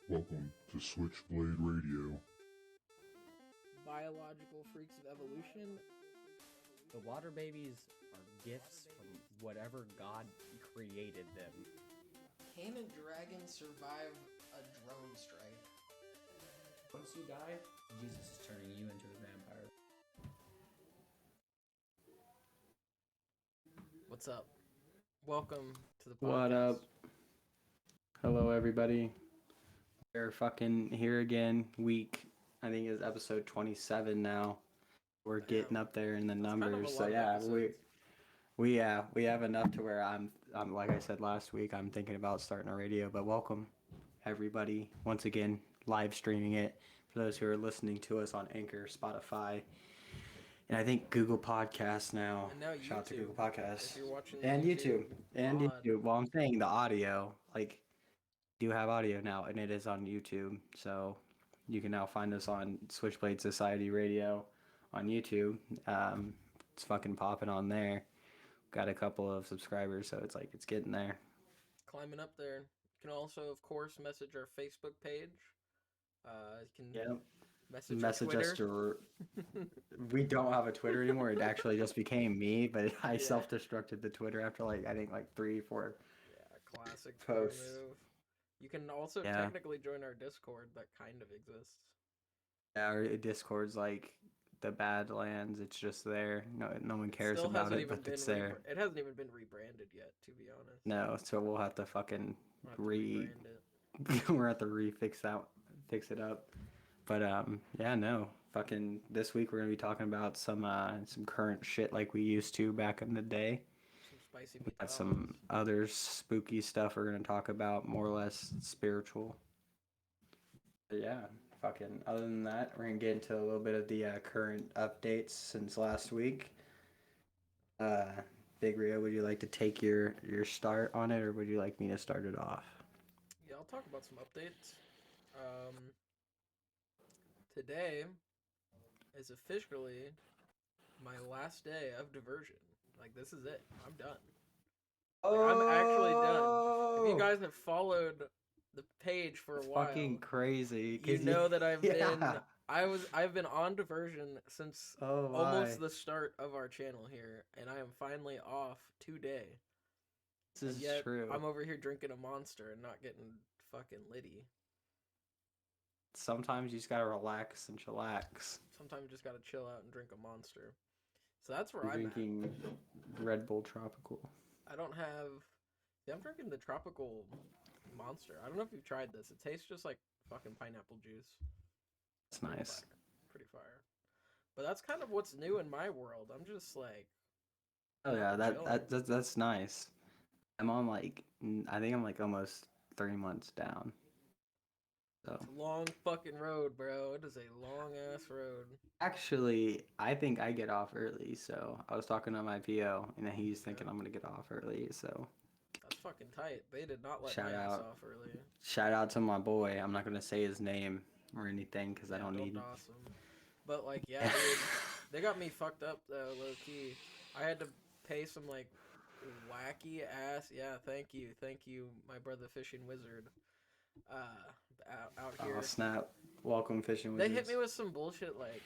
Welcome to Switchblade Radio. Biological freaks of evolution. The water babies are gifts from whatever God created them. Can a dragon survive a drone strike? Once you die, Jesus is turning you into a vampire. What's up? Welcome to the podcast. What up? Hello, everybody. We're fucking here again. I think it's episode 27 now. We're getting up there in the numbers. Kind of a lot of episodes. we have enough to where I'm like I said last week, I'm thinking about starting a radio. But welcome, everybody, once again, live streaming it for those who are listening to us on Anchor, Spotify, and I think Google Podcasts now. And now Shout out to YouTube, Google Podcasts if you're watching and YouTube. pod. Well, I'm saying the audio, like, do have audio now, and it is on YouTube. So you can now find us on Switchblade Society Radio on YouTube. It's fucking popping on there. Got a couple of subscribers, so it's like it's getting there. Climbing up there. You can also, of course, message our Facebook page. You can Message us Twitter. We don't have a Twitter anymore. It actually just became me, but I Yeah. self-destructed the Twitter after I think 3-4 Classic posts. move. You can also Yeah. technically join our Discord that kind of exists. Our Discord's like the Badlands. It's just there. No one cares Still about hasn't it, even but been it's there. it hasn't even been rebranded yet, to be honest. No, so we'll have to fucking We'll have to rebrand it. we're at the fix it up. But fucking this week we're gonna be talking about some current shit like we used to back in the day. Some spicy We got meatballs. some other spooky stuff we're gonna talk about, more or less spiritual. But yeah, fucking other than that, we're gonna get into a little bit of the current updates since last week. Big Rio, would you like to take your start on it, or would you like me to start it off? Yeah, I'll talk about some updates. Today is officially my last day of diversion. Like, this is it. I'm done. I'm actually done. If you guys have followed the page for a while, fucking crazy. you know that I've Yeah. I've been on diversion since Oh my. almost the start of our channel here, and I am finally off today. This is Yet true. I'm over here drinking a Monster and not getting fucking litty. Sometimes you just gotta relax and chillax. Sometimes you just gotta chill out and drink a Monster. So that's where You're I'm at. drinking Red Bull Tropical. I don't have. Yeah, I'm drinking the tropical Monster. I don't know if you've tried this. It tastes just like fucking pineapple juice. It's nice. Pretty fire. But that's kind of what's new in my world. I'm just like, Oh yeah, chilling. that's nice. I'm on I think I'm almost 3 months down. So It's a long fucking road, bro. It is a long ass road. actually, I think I get off early. So I was talking to my PO, and he's thinking I'm gonna get off early. So That's fucking tight. They did not let Shout my ass out. off early. shout out to my boy. I'm not gonna say his name or anything because I don't need. Awesome. But like, yeah, dude, they got me fucked up though, low key. I had to pay some like wacky ass. Yeah, thank you, my brother Fishing Wizard. Out here. Oh snap! Welcome fishing. They hit me with some bullshit like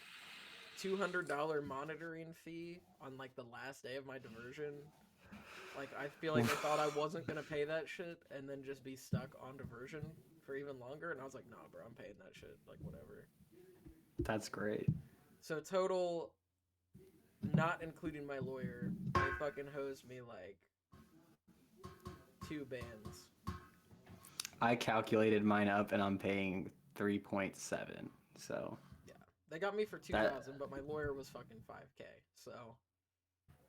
$200 monitoring fee on like the last day of my diversion. Like, I feel like they thought I wasn't gonna pay that shit and then just be stuck on diversion for even longer. And I was like, nah, bro, I'm paying that shit. Like, whatever. That's great. So total, not including my lawyer, they fucking hosed me like 2 bands. I calculated mine up, and I'm paying 3.7. So Yeah, they got me for 2,000, but my lawyer was fucking 5K. So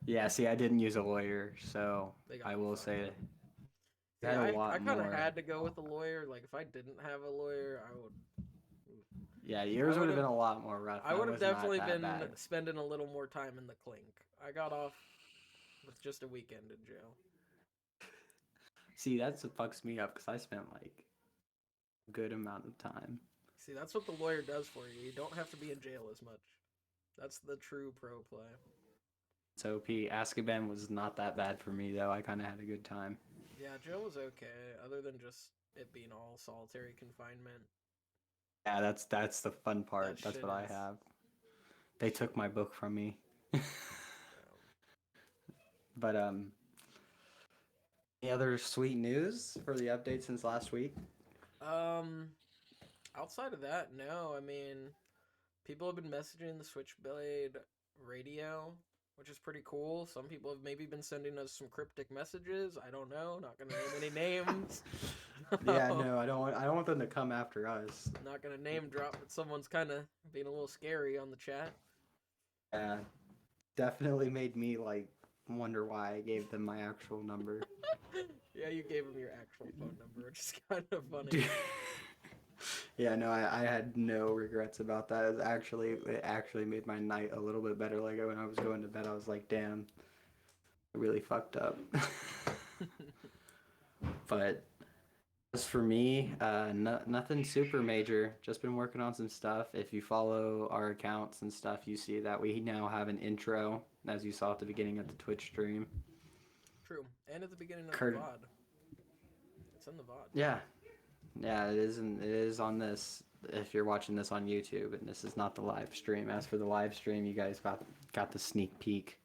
yeah, see, I didn't use a lawyer, so they got I me will fucked say up. that Yeah, a lot I kind of more. had to go with a lawyer. Like, if I didn't have a lawyer, I would. Yeah, yours would have been a lot more rough. I would have Mine was not definitely that been bad. spending a little more time in the clink. I got off with just a weekend in jail. See, that's what fucks me up because I spent like a good amount of time. See, that's what the lawyer does for you. You don't have to be in jail as much. That's the true pro play. So P, Azkaban was not that bad for me though. I kind of had a good time. Yeah, jail was okay, other than just it being all solitary confinement. Yeah, that's the fun part. That That's shit what I is- have. They took my book from me. But any other sweet news for the update since last week? Outside of that, no. I mean, people have been messaging the Switchblade radio, which is pretty cool. Some people have maybe been sending us some cryptic messages. I don't know. Not gonna name any names. Yeah, no, I don't want them to come after us. Not gonna name drop, but someone's kind of being a little scary on the chat. Yeah, definitely made me like wonder why I gave them my actual number. Yeah, you gave him your actual phone number, which is kind of funny. Dude. Yeah, no, I had no regrets about that. It actually made my night a little bit better. Like when I was going to bed, I was like, damn, I really fucked up. But as for me, nothing super major. Just been working on some stuff. If you follow our accounts and stuff, you see that we now have an intro, as you saw at the beginning of the Twitch stream. True, and at the beginning of Kurt- the VOD. It's in the VOD. Yeah, yeah, it is. It is on this. If you're watching this on YouTube, and this is not the live stream. As for the live stream, you guys got the sneak peek.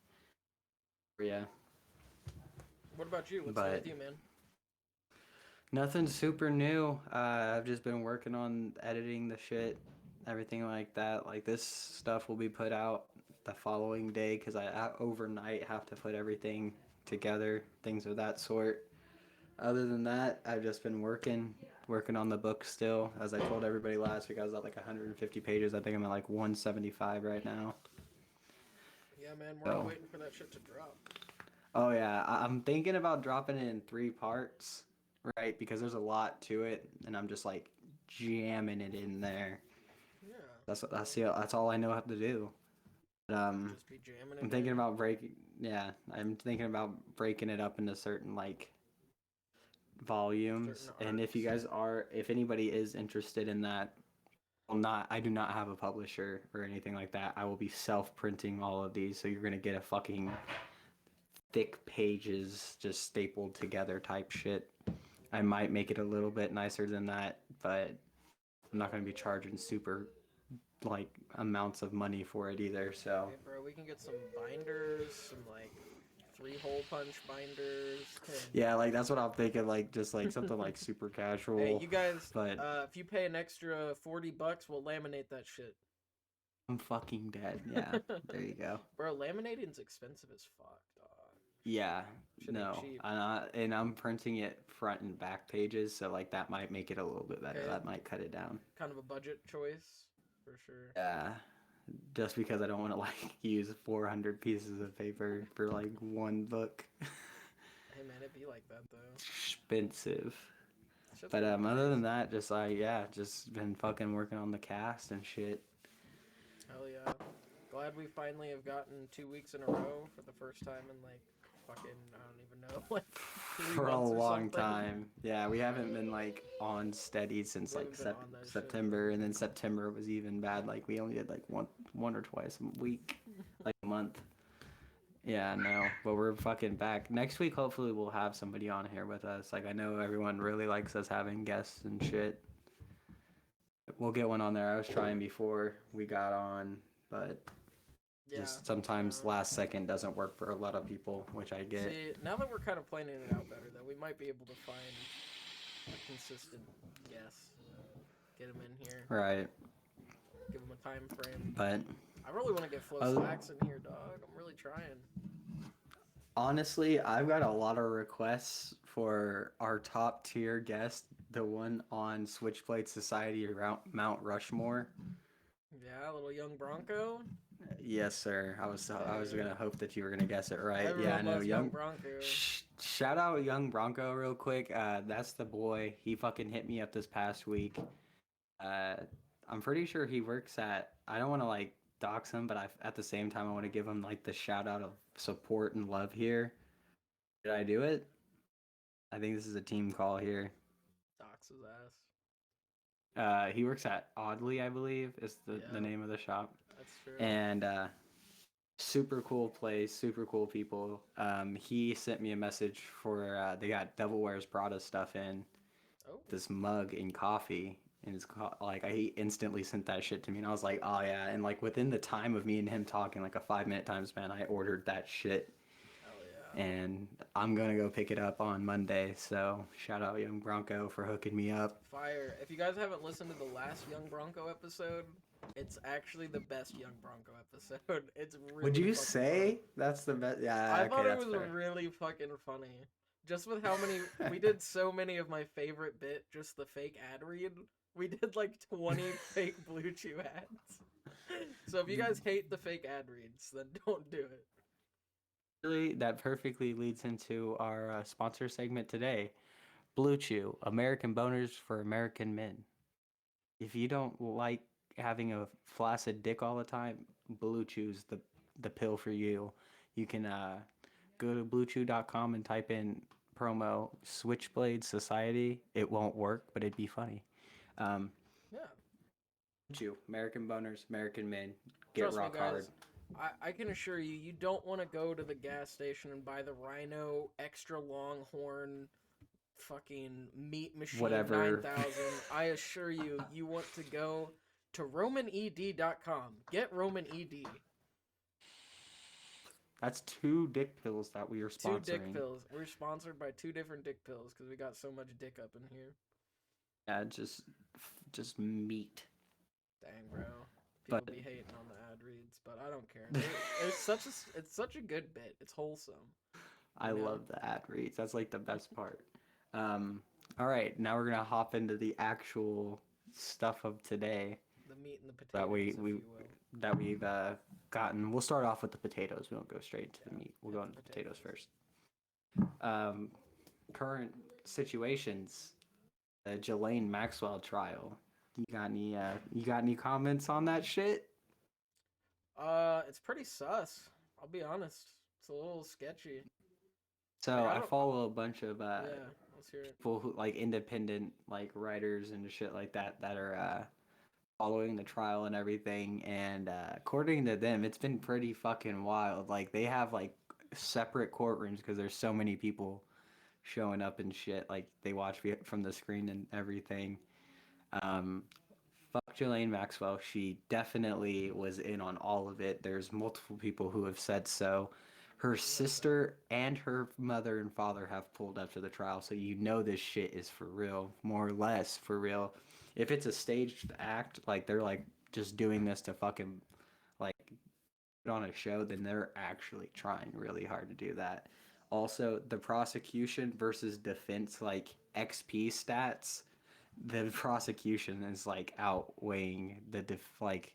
Yeah. What about you? What's But- new with you, man? Nothing super new. I've just been working on editing the shit, everything like that. Like this stuff will be put out the following day because I overnight have to put everything together, things of that sort. Other than that, I've just been working on the book still. As I told everybody last week, I was at like 150 pages. I think I'm at like 175 right now. Yeah, man, we're all So- waiting for that shit to drop. Oh yeah, I'm thinking about dropping it in 3 parts, right? Because there's a lot to it, and I'm just like jamming it in there. Yeah. That's all I know how to do. But, Just be jamming it. I'm thinking in. about I'm thinking about breaking it up into certain like volumes. Certain And if if anybody is interested in that, I do not have a publisher or anything like that. I will be self-printing all of these, so you're gonna get a fucking thick pages just stapled together type shit. I might make it a little bit nicer than that, but I'm not gonna be charging super like amounts of money for it either. So Hey, bro, we can get some binders, some like 3-hole punch binders. yeah, like that's what I'm thinking. Like just like something like super casual. Hey, you guys, but if you pay an extra $40, we'll laminate that shit. I'm fucking dead. Yeah, there you go. Bro, laminating's expensive as fuck, dog. Yeah, Shit ain't no, cheap. and I'm printing it front and back pages, so like that might make it a little bit better. Okay. That might cut it down. Kind of a budget choice, for sure. Yeah, just because I don't want to like use 400 pieces of paper for like one book. Hey, man, it'd be like that, though. Expensive. Shit's But pretty other than nice. that, just just been fucking working on the cast and shit. Hell yeah. Glad we finally have gotten 2 weeks in a row for the first time in like fucking, I don't even know, like 3 For a months or long something. time. Yeah, we haven't been like on steady since We like haven't been on that shit. September, and then September was even bad. Like we only did like one or twice a week, like a month. Yeah, no, but we're fucking back. Next week, hopefully, we'll have somebody on here with us. Like I know everyone really likes us having guests and shit. We'll get one on there. I was trying before we got on, but Yeah. just sometimes last second doesn't work for a lot of people, which I get. See, now that we're kind of planning it out better, though, we might be able to find a consistent guest. Get him in here. Right, Give him a time frame. but I really want to get Flo Other- Slacks in here, dog. I'm really trying. honestly, I've got a lot of requests for our top tier guest, the one on Switchblade Society around Mount Rushmore. Yeah, little young Bronco. Yes, sir. I was gonna hope that you were gonna guess it right. Everyone Yeah, no, loves young. Bronco. Shout out young Bronco real quick. That's the boy. He fucking hit me up this past week. I'm pretty sure he works at. I don't want to like dox him, but at the same time I want to give him like the shout out of support and love here. Did I do it? I think this is a team call here. Docs his ass. He works at Oddly, I believe, is the Yeah. name of the shop. That's true. And super cool place, super cool people. He sent me a message for they got Devil Wears Prada stuff in, Oh, this mug in coffee, and like he instantly sent that shit to me, and I was like, oh yeah, and like within the time of me and him talking, like a 5 minute time span, I ordered that shit, hell yeah. and I'm gonna go pick it up on Monday. So shout out Young Bronco for hooking me up. Fire. If you guys haven't listened to the last Young Bronco episode, it's actually the best Young Bronco episode. It's really Would you fucking say funny. that's the best? Yeah, I okay, thought it that's was fair. really fucking funny. Just with how many we did so many of my favorite bit, just the fake ad read. We did like 20 fake Blue Chew ads. So if you guys hate the fake ad reads, then don't do it. Really, that perfectly leads into our sponsor segment today. Blue Chew, American boners for American men. If you don't like having a flaccid dick all the time, Blue Chew's the pill for you. You can go to bluechew.com and type in promo Switchblade Society. It won't work, but it'd be funny. Um, Yeah. Blue Chew, American boners, American men. Get Trust me, rock guys. hard. I can assure you, you don't want to go to the gas station and buy the Rhino extra longhorn fucking meat machine Whatever. 9000. I assure you, you want to go to romaned.com. Get Roman ED. That's 2 dick pills that we are Two dick sponsoring. pills. We're sponsored by 2 different dick pills because we got so much dick up in here. Yeah, just meat. Dang, bro. People But be hating on the ad reads, but I don't care. It's such a good bit. It's wholesome. I You know? love the ad reads. That's like the best part. All right, now we're gonna hop into the actual stuff of today The meat and the potatoes, that if you will. that we've gotten. We'll start off with the potatoes. We won't go straight to the Yeah, meat. We'll hit go the into the potatoes potatoes. first. Current situations. The Ghislaine Maxwell trial. You got any comments on that shit? It's pretty sus. I'll be honest. It's a little sketchy. So Like, I I don't. follow a bunch of Yeah, let's hear it. people who like independent like writers and shit like that are following the trial and everything, and according to them it's been pretty fucking wild. Like they have like separate courtrooms because there's so many people showing up and shit. Like they watch from the screen and everything. um Fuck Ghislaine Maxwell, she definitely was in on all of it. There's multiple people who have said so. Her sister and her mother and father have pulled up to the trial, so you know this shit is for real, more or less for real. If it's a staged act, like they're like just doing this to fucking like put on a show, then they're actually trying really hard to do that. Also, the prosecution versus defense, like XP stats, the prosecution is like outweighing like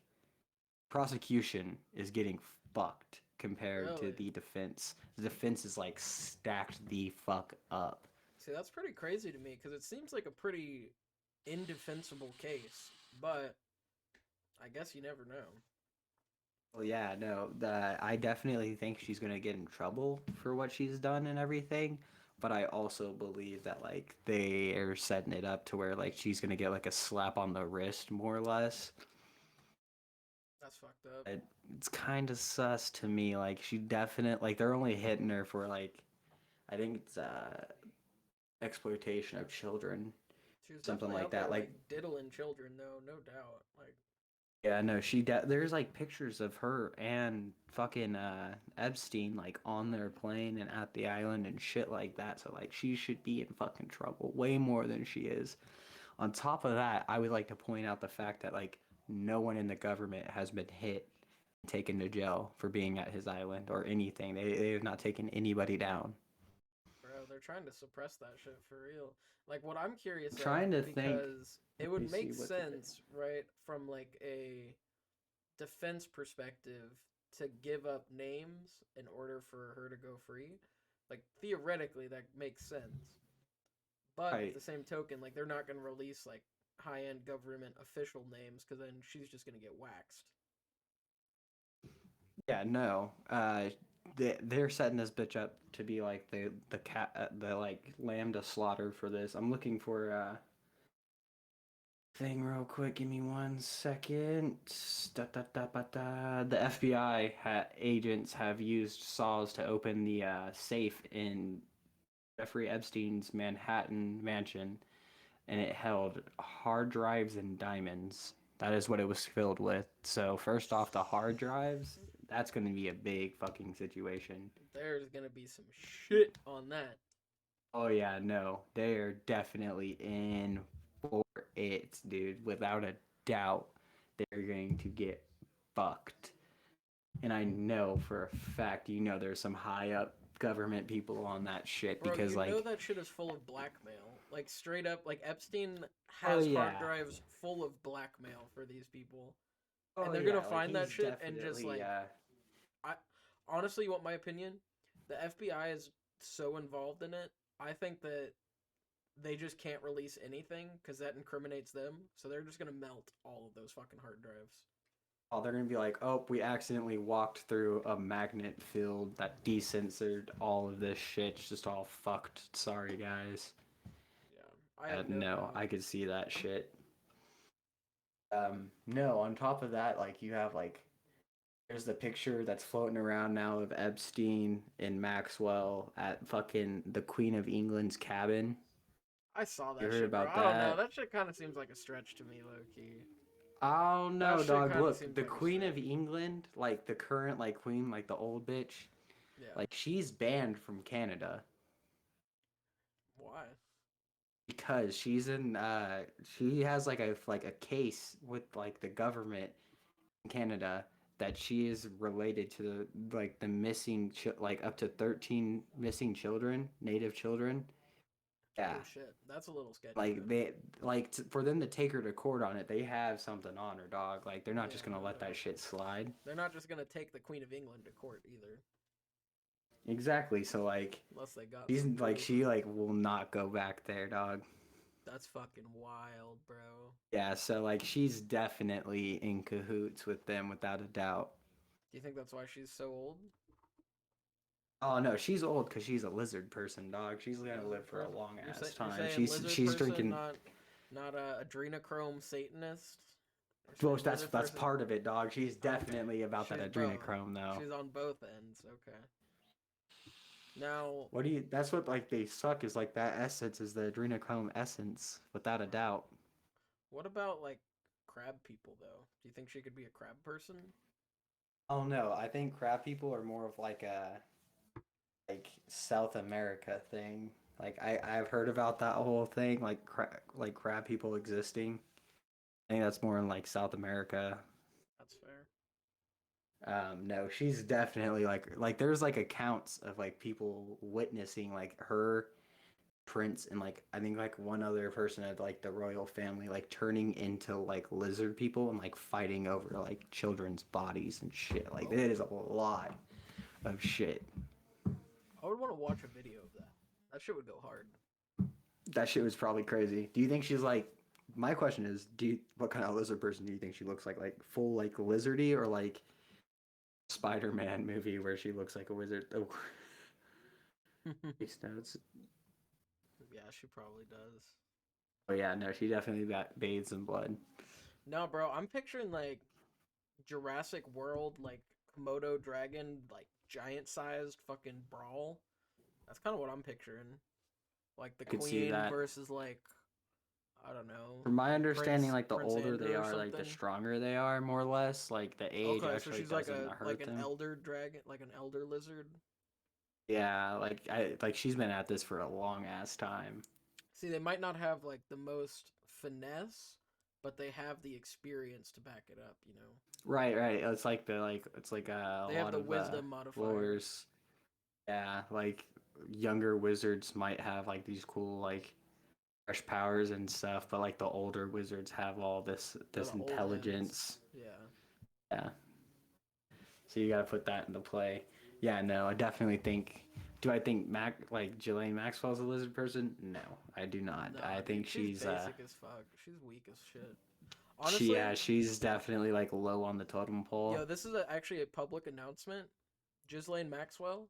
prosecution is getting fucked compared to Really? the defense. The defense is like stacked the fuck up. See, that's pretty crazy to me because it seems like a pretty indefensible case, but I guess you never know. Well, yeah, no, I definitely think she's gonna get in trouble for what she's done and everything. But I also believe that like they are setting it up to where like she's gonna get like a slap on the wrist more or less. That's fucked up. It's kind of sus to me. Like she definitely like they're only hitting her for like I think it's exploitation of children, She was something definitely like out there that. like Like diddling children, though, no doubt. Like, yeah, no, there's like pictures of her and fucking Epstein like on their plane and at the island and shit like that. So like she should be in fucking trouble way more than she is. On top of that, I would like to point out the fact that like no one in the government has been hit and taken to jail for being at his island or anything. They have not taken anybody down. bro, they're trying to suppress that shit for real. Like, what I'm curious of, Trying to think. because it Let me would see make what sense, right, from like a defense perspective to give up names in order for her to go free. Like, theoretically, that makes sense. But at Right. the same token, like, they're not going to release like high end government official names because then she's just going to get waxed. Yeah, no. They're setting this bitch up to be like the cat the like lambda slaughter for this. I'm looking for thing real quick. Give me 1 second. Da, da, da, ba, da. The FBI agents have used saws to open the safe in Jeffrey Epstein's Manhattan mansion. and it held hard drives and diamonds. That is what it was filled with. So first off, the hard drives, that's going to be a big fucking situation. There's gonna be some shit on that. Oh yeah, no, they are definitely in for it, dude. Without a doubt, they're going to get fucked. And I know for a fact, there's some high up government people on that shit Bro, because you know like, that shit is full of blackmail. Like straight up, like Epstein oh has hard yeah, drives full of blackmail for these people. oh And they're yeah, gonna like find that he's shit and just definitely like I honestly, you want my opinion? The FBI is so involved in it. I think that they just can't release anything because that incriminates them. So they're just gonna melt all of those fucking hard drives. oh, they're gonna be like, oh, we accidentally walked through a magnet field that decensored all of this shit. It's just all fucked. Sorry, guys. Yeah, I have no No, doubt. I could see that shit. No, on top of that, like you have like there's the picture that's floating around now of Epstein and Maxwell at fucking the Queen of England's cabin. I saw You that heard shit, bro. about I don't know. that? That shit kind of seems like a stretch to me, low key. Oh That no, shit dog. kind of Look, seems the like a Queen of stretch. England, like the current like queen, like the old bitch, Yeah. like she's banned from Canada Why? because she has like a case with like the government in Canada that she is related to the missing like up to 13 missing children, native children. Yeah. Oh shit, that's a little sketchy Like then. for them to take her to court on it, they have something on her, dog. Like they're not Yeah, just gonna no let that doubt. shit slide. They're not just gonna take the Queen of England to court either, Exactly. So like unless they got she's some like proof. she like will not go back there, dog. That's fucking wild, bro. Yeah, so like she's definitely in cahoots with them without a doubt. Do you think that's why she's so old? Oh no, she's old because she's a lizard person, dog. She's gonna live Lizard for a person. long ass You're time. saying lizard She's person, drinking. not a adrenochrome Satanist. You're Well, saying that's lizard that's person. part of it, dog. She's Okay. definitely about that She's bro. adrenochrome, though. She's on both ends. Okay. Now, What do you? That's what like they suck is like that essence is the adrenochrome essence, without a doubt. what about like crab people though? Do you think she could be a crab person? Oh no, I think crab people are more of like a like South America thing. Like I've heard about that whole thing, like crab people existing. I think that's more in like South America. That's fair. No, she's definitely like there's like accounts of like people witnessing like her prince and like I think like one other person of like the royal family like turning into like lizard people and like fighting over like children's bodies and shit. Like Oh. it is a lot of shit. I would want to watch a video of that. That shit would go hard. That shit was probably crazy. Do you think she's like? My question is, what kind of lizard person do you think she looks like? Like full like lizardy or like Spider-Man movie where she looks like a wizard? Oh, face notes. Yeah, she probably does. Oh yeah, no, she definitely got bathes in blood. No, bro, I'm picturing like Jurassic World, like Komodo dragon, like giant sized fucking brawl. That's kind of what I'm picturing. Like the I could see queen that. versus like I don't know. From my understanding, like the Prince older they Andrew or are, like the something. stronger they are, more or less. Like the age Okay, so actually she's like doesn't a hurt an them. elder dragon, like an elder lizard. Yeah, like she's been at this for a long ass time. See, they might not have like the most finesse, but they have the experience to back it up, you know. Right, right. It's like They a have lot the of wisdom modifier. lures. Yeah, like younger wizards might have like these cool like fresh powers and stuff, but like the older wizards have all They're this the old heads. intelligence. Yeah. Yeah. So you got to put that into play. Yeah, no, I definitely think. Do I think Ghislaine Maxwell's a lizard person? No, I do not. Nah, I dude, think she's basic as fuck. She's weak as shit. Honestly, she's definitely like low on the totem pole. yo, this is actually a public announcement. Ghislaine Maxwell,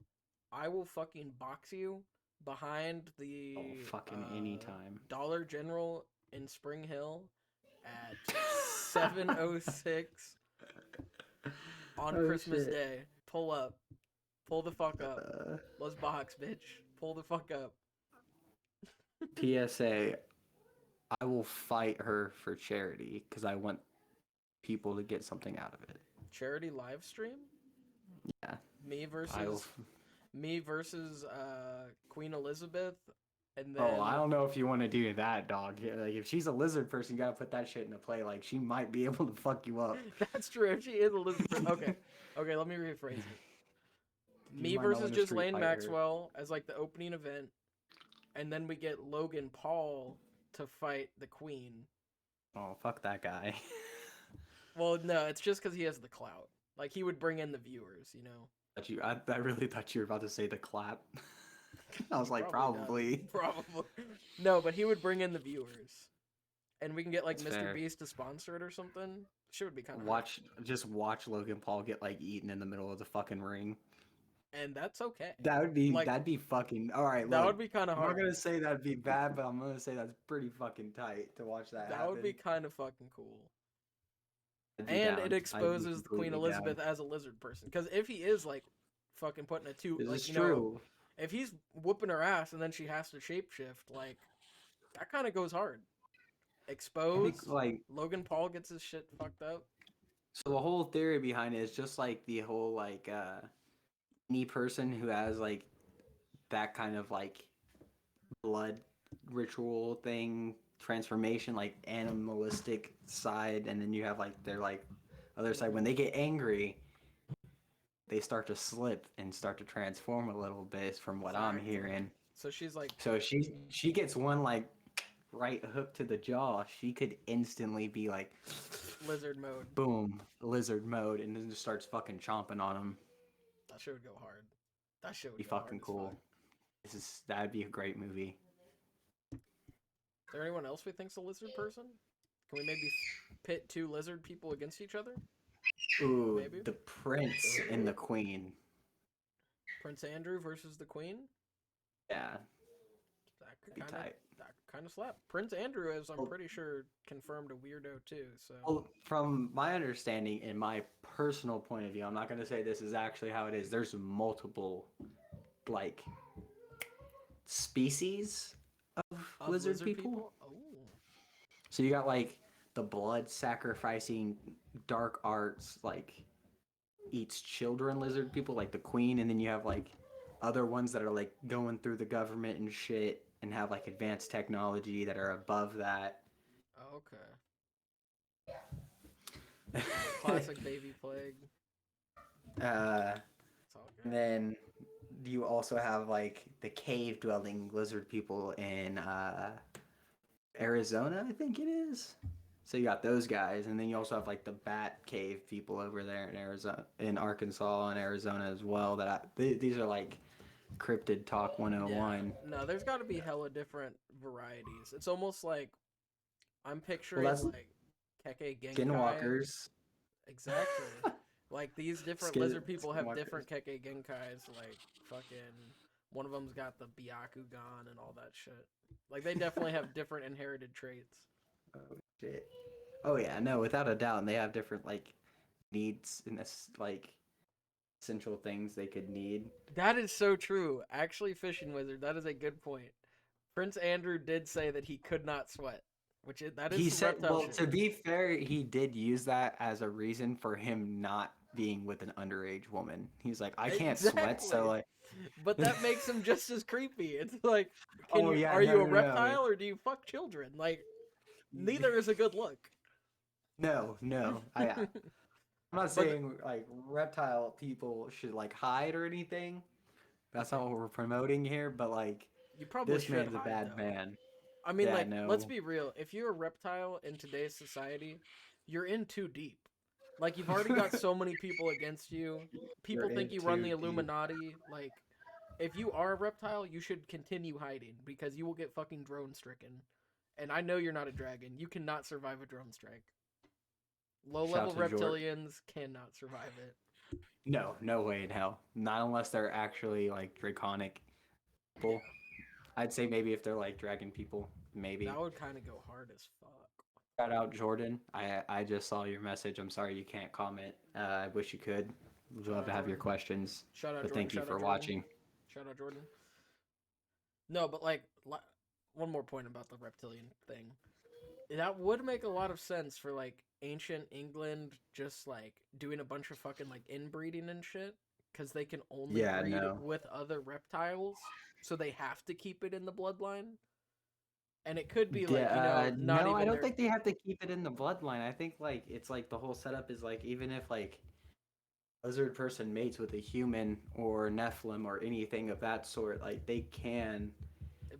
I will fucking box you behind the Fucking anytime. Dollar General in Spring Hill at 7:06 on Christmas shit. Day. Pull up. Pull the fuck up. Uh, Let's box, bitch. Pull the fuck up. PSA. I will fight her for charity because I want people to get something out of it. Charity live stream? Yeah, Me I will. versus me versus Queen Elizabeth, and Oh, I then don't know if you want to do that, dog. Yeah, like if she's a lizard person, you gotta put that shit into play. Like she might be able to fuck you up. that's true. If she is a lizard person, okay, okay. Let me rephrase it. You Me might not versus want to street Ghislaine fight her. Maxwell as like the opening event, and then we get Logan Paul to fight the Queen. Oh, fuck that guy. Well, no, it's just because he has the clout. Like he would bring in the viewers, you know. I really thought you were about to say the clap. I was like, Probably probably. Probably. No, but he would bring in the viewers. And we can get like That's Mr. fair. Beast to sponsor it or something. Shit would be kind of Just watch Logan Paul get like eaten in the middle of the fucking ring. and that's okay. That'd be fucking all right. That Look, would be kind of I'm not hard. gonna say that'd be bad, but I'm gonna say that's pretty fucking tight to watch that. That would be happen. kind of fucking cool. I'd be And down. I'd it be exposes Queen completely Elizabeth down. as a lizard person. Because if he is like fucking putting a two, This like is you know, true. if he's whooping her ass and then she has to shapeshift, like that kind of goes hard. I Exposed. think like Logan Paul gets his shit fucked up. so the whole theory behind it is just like the whole like any person who has like that kind of like blood ritual thing transformation like animalistic side, and then you have like their like other side when they get angry they start to slip and start to transform a little bit from what I'm Exactly. hearing. So she's like, So she gets one like right hook to the jaw, she could instantly be like lizard mode. boom, lizard mode, and then just starts fucking chomping on him. That shit would go hard. That shit would Be go hard fucking as cool. fuck. That'd be a great movie. Is there anyone else we think's a lizard person? Can we maybe pit two lizard people against each other? Ooh, Maybe. the prince and the queen. Prince Andrew versus the Queen? Yeah, That could be kind of tight. slap. Prince Andrew is, I'm Well- pretty sure, confirmed a weirdo too. So Well, from my understanding and my personal point of view, I'm not going to say this is actually how it is. There's multiple, like, species of lizard people. Oh, So you got, like, the blood sacrificing dark arts, like, eats children lizard people, like the queen. And then you have, like, other ones that are, like, going through the government and shit and have, like, advanced technology that are above that. okay. Classic baby plague. It's all And good. then you also have like the cave dwelling lizard people in Arizona, I think it is. So you got those guys, and then you also have like the bat cave people over there in Arizona, in Arkansas and Arizona as well. These are like cryptid talk 101. Yeah. No, there's got to be hella different varieties. It's almost like I'm picturing that's- like Keke Genkai. Skinwalkers. Exactly. Like these different lizard people have different Keke Genkais. Like fucking one of them's got the Byakugan and all that shit. Like they definitely have different inherited traits. Oh shit. Oh yeah, no, without a doubt, and they have different like needs and this like essential things they could need. That is so true. Actually, Fishing Wizard, that is a good point. Prince Andrew did say that he could not sweat, that is He some said, reptile well, shit. to be fair, he did use that as a reason for him not being with an underage woman. He's like, I can't sweat, so Exactly. like, But that makes him just as creepy. It's like, Oh, yeah, are no, you a no, no. reptile or do you fuck children? Like, neither is a good look. no, I'm not saying like reptile people should like hide or anything. That's not what we're promoting here, but like, You probably this should man's a hide, bad though. man. I mean, Yeah, like, let's no. be real. If you're a reptile in today's society, you're in too deep. Like, you've already got so many people against you. People You're think in you run too the deep. Illuminati. Like, if you are a reptile, you should continue hiding because you will get fucking drone stricken. And I know you're not a dragon. You cannot survive a drone strike. Low level Shout to Jordan. reptilians cannot survive it. No way in hell. Not unless they're actually like draconic people. I'd say maybe if they're like dragon people, maybe. That would kind of go hard as fuck. Shout out Jordan. I just saw your message. I'm sorry you can't comment. I wish you could. Would love to have your questions. Shout out But Jordan. thank you shout for out Jordan. watching. Shout out Jordan. No, but like one more point about the reptilian thing. That would make a lot of sense for like ancient England, just like doing a bunch of fucking like inbreeding and shit, because they can only Yeah, breed no. with other reptiles, so they have to keep it in the bloodline. And it could be like, not No, I even don't their. think they have to keep it in the bloodline. I think like it's like the whole setup is like even if like lizard person mates with a human or Nephilim or anything of that sort, like they can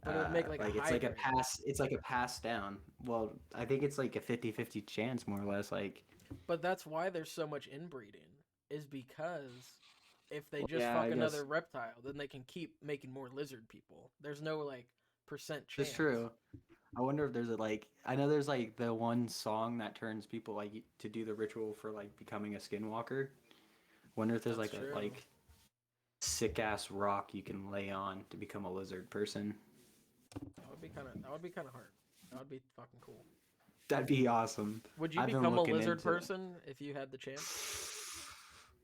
But it would make like a it's like a hybrid. it's like a pass down. Well, I think it's like a 50-50 chance more or less. Like But that's why there's so much inbreeding, is because if they just yeah, fuck I another guess reptile, then they can keep making more lizard people. There's no like percent chance. it's true. I wonder if there's a like I know there's like the one song that turns people like to do the ritual for like becoming a skinwalker. Wonder if there's That's like true. a like sick ass rock you can lay on to become a lizard person. That would be kind of hard. That would be fucking cool. That'd be awesome. Would you I've been become a looking lizard into it. person if you had the chance?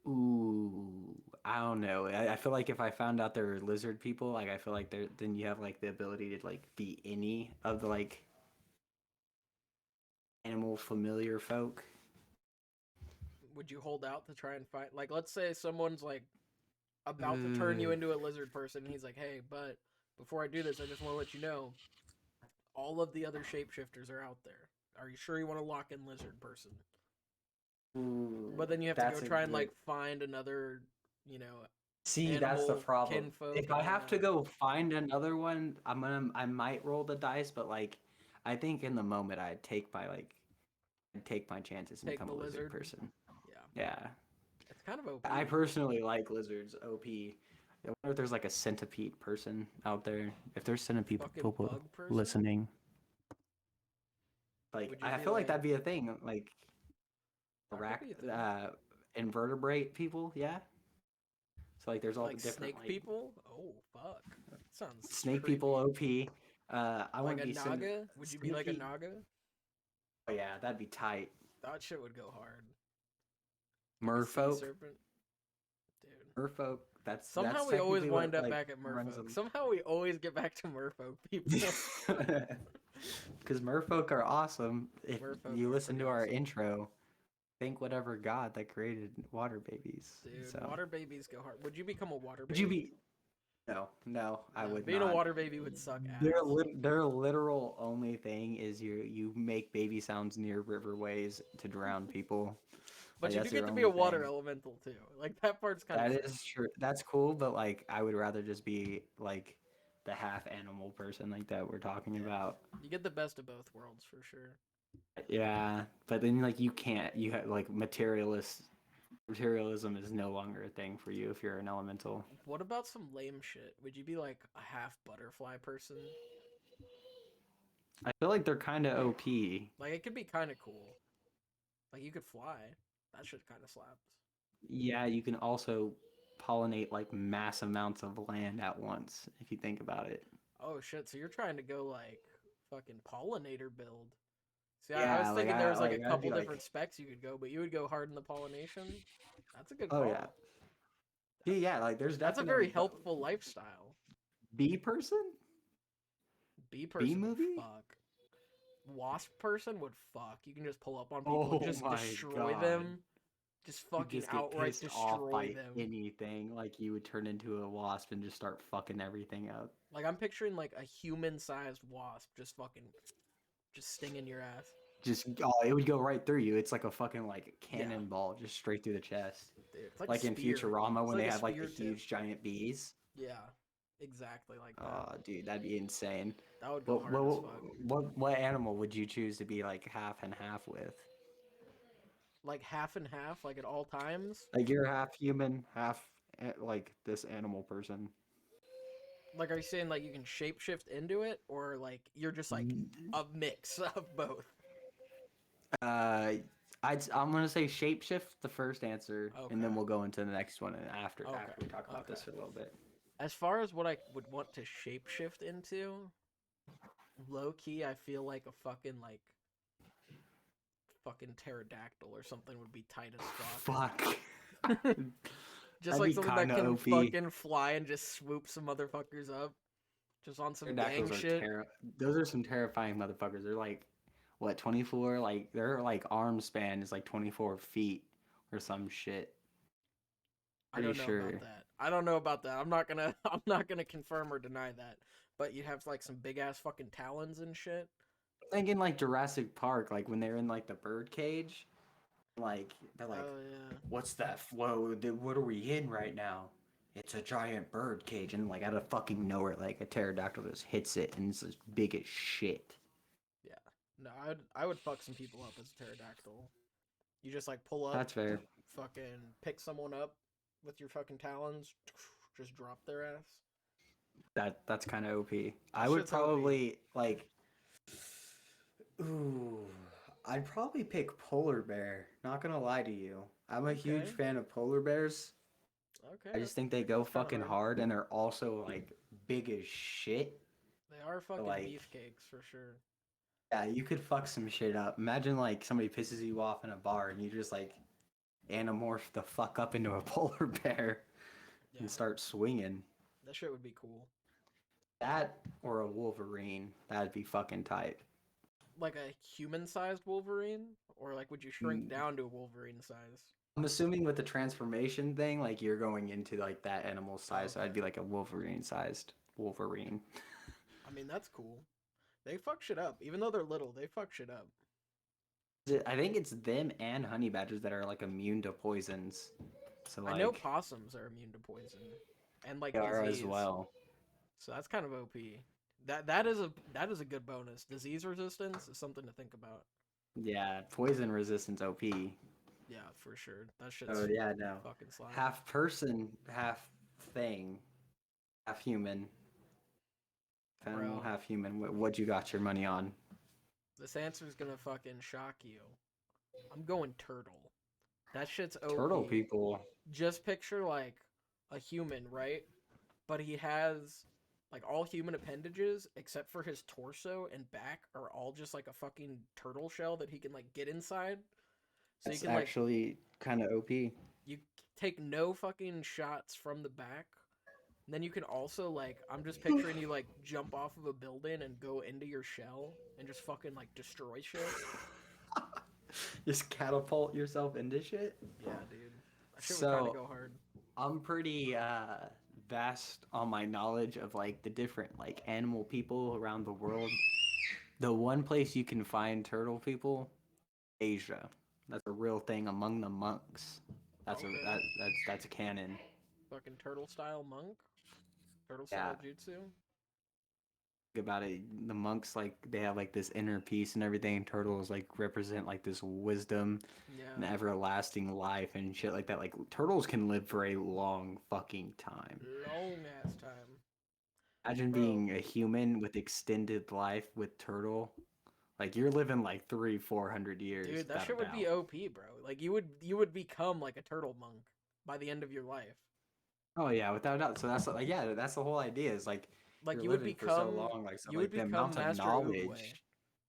Ooh, I don't know. I feel like if I found out there were lizard people, like I feel like there then you have like the ability to like be any of the like animal familiar folk. Would you hold out to try and find, like, let's say someone's like about to turn you into a lizard person, and he's like, "Hey, but before I do this, I just want to let you know, all of the other shapeshifters are out there. Are you sure you want to lock in lizard person?" Ooh, But then you have to that's go a try and good. like find another, you know, See, that's the animal problem. kinfolk. If and I all have to that. go find another one, I might roll the dice, but like I think in the moment I'd take my chances and Take become the a lizard lizard. person. Yeah, Yeah. it's kind of OP. I personally like lizards, OP. I wonder if there's like a centipede person out there. If there's centipede Fucking people bug person. listening, like Would you I be feel like like, that'd be a thing. Like that could be a thing. invertebrate people, yeah. So like there's all Like the different snake like people? Oh fuck. That sounds snake creepy. people, OP. I Like want a to be naga? Would you be like a centipede. naga? Oh yeah, that'd be tight. That shit would go hard. Like a sea Merfolk, serpent. Dude. merfolk. That's Somehow we always technically wind what up like back at runs merfolk. them. Somehow we always get back to merfolk people. Because merfolk are awesome. If Merfolk you are listen pretty to our awesome. intro, think whatever god that created water babies. Dude, So water babies go hard. Would you become a water would you baby? be? No, no, I No, would being a not. water baby would suck ass. Their literal only thing is you make baby sounds near riverways to drown people. But Like you that's do get their to be a only water thing. elemental too. Like that part's kind of That sick. is true. That's cool, but like I would rather just be like the half animal person like that we're talking Yeah. about. You get the best of both worlds for sure. Yeah, but then like you can't you have like materialism is no longer a thing for you if you're an elemental. What about some lame shit? Would you be like a half butterfly person? I feel like they're kind of OP. Like it could be kind of cool. Like you could fly. That shit kind of slaps. Yeah, you can also pollinate like mass amounts of land at once if you think about it. Oh shit, so you're trying to go like fucking pollinator build. See, I was Yeah, thinking there was like a I'd be couple like, different specs you could go, but you would go hard in the pollination. That's a good oh yeah, call. yeah, like there's That's a definitely very helpful lifestyle. bee person, Bee bee person would movie. fuck. Wasp person would fuck. You can just pull up on people Oh and just my destroy God. them. Just You fucking just get outright pissed off destroy by them. anything. Like you would turn into a wasp and just start fucking everything up. Like I'm picturing like a human-sized wasp just fucking just stinging your ass. Just it would go right through you. It's like a fucking like Yeah. cannonball just straight through the chest. Dude, it's like Like a in spear. Futurama It's when like they a have like the spear tip. huge giant bees. Yeah, exactly like that. Oh, dude, that'd be insane. That would go hard as fuck. What animal would you choose to be like half and half with? Like half and half, like at all times. Like you're half human, half like this animal person. Like, are you saying like you can shapeshift into it, or like you're just like a mix of both? I'm gonna say shapeshift the first answer, and then Okay. we'll go into the next one after Okay. after we talk about this Okay. for a little bit. As far as what I would want to shapeshift into, low key, I feel like a fucking pterodactyl or something would be tight as fuck. Fuck. Just That'd like be something that kinda can OP. fucking fly and just swoop some motherfuckers up, just on some gang Pterodactyls are shit. those are some terrifying motherfuckers. They're like what 24? Like their like arm span is like 24 feet or some shit. I Pretty don't know sure. about that. I don't know about that. I'm not gonna I'm not gonna confirm or deny that. But you have like some big ass fucking talons and shit. Thinking like Jurassic Park, like when they're in like the bird cage, like they're like, Oh yeah. "What's that? Whoa, what are we in right now?" It's a giant bird cage, and like out of fucking nowhere, like a pterodactyl just hits it, and it's just big as shit. Yeah. No, I would fuck some people up as a pterodactyl. You just like pull up, That's fair. fucking pick someone up with your fucking talons, just drop their ass. That's kind of OP. That I would shit's OP. probably like. Ooh, I'd probably pick polar bear. Not gonna lie to you, I'm a huge Okay. fan of polar bears. Okay. I just think they go that's kinda fucking hard, and they're also like big as shit. They are fucking Like, beefcakes for sure. yeah, you could fuck some shit up. Imagine like somebody pisses you off in a bar, and you just like anamorph the fuck up into a polar bear Yeah. and start swinging. That shit would be cool. That or a wolverine. That'd be fucking tight. Like a human-sized Wolverine, or like would you shrink Mm. down to a Wolverine size? I'm assuming with the transformation thing, like you're going into like that animal size, so I'd be like a Wolverine sized Wolverine. I mean, that's cool. They fuck shit up, even though they're little. They fuck shit up. I think it's them and honey badgers that are like immune to poisons. So I know like possums are immune to poison, and like they are disease. as well. So that's kind of OP. That is a good bonus. Disease resistance is something to think about. Yeah, poison resistance OP. Yeah, for sure. That shit's Oh yeah, no. fucking slime. Half person, half thing, half human. Half animal, Bro. half human. What you got your money on? This answer's gonna fucking shock you. I'm going turtle. That shit's OP. Turtle people. Just picture like a human, right? But he has like all human appendages except for his torso and back are all just like a fucking turtle shell that he can like get inside. So That's you can like actually kind of OP. you take no fucking shots from the back. And then you can also like I'm just picturing you like jump off of a building and go into your shell and just fucking like destroy shit. Just catapult yourself into shit. Yeah, dude. That shit would kind So of go hard. I'm pretty vast on my knowledge of like the different like animal people around the world. The one place you can find turtle people, Asia. That's a real thing among the monks. That's Okay. that's a canon. Fucking turtle style monk? Turtle Yeah. style jutsu? Think about it, the monks like they have like this inner peace and everything. And turtles like represent like this wisdom and Yeah. everlasting life and shit like that. Like turtles can live for a long fucking time. Long ass time. Imagine Bro. being a human with extended life with turtle. Like you're living like 300-400 years. Dude, that without a shit would be doubt. OP, bro. Like you would become like a turtle monk by the end of your life. Oh yeah, without a doubt. So that's like yeah, that's the whole idea. Is like Like you're you would living for so become long, like so you like would the become amount of Master knowledge. Oogway.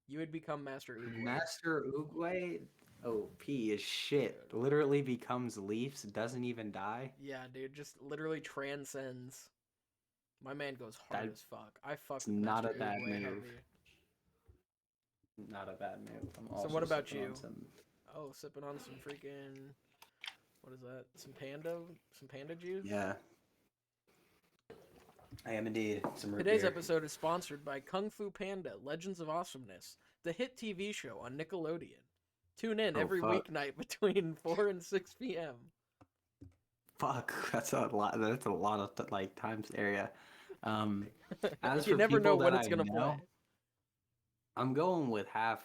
You would become Master Oogway. Master Oogway, OP is shit. Literally becomes leaves, doesn't even die. Yeah, dude, just literally transcends. My man goes hard That- as fuck. I fuck it's with not Master a bad Oogway move. heavy. Not a bad move. I'm So also what about sipping on you? some- Oh, sipping on some freaking what is that? Some panda juice? Yeah. I am indeed some root Today's beer. episode is sponsored by Kung Fu Panda: Legends of Awesomeness, the hit TV show on Nickelodeon. Tune in Oh, every fuck. weeknight between 4 and 6 p.m. Fuck, that's a lot. That's a lot of like times area. As You for never know people when that it's I gonna know, play. I'm going with half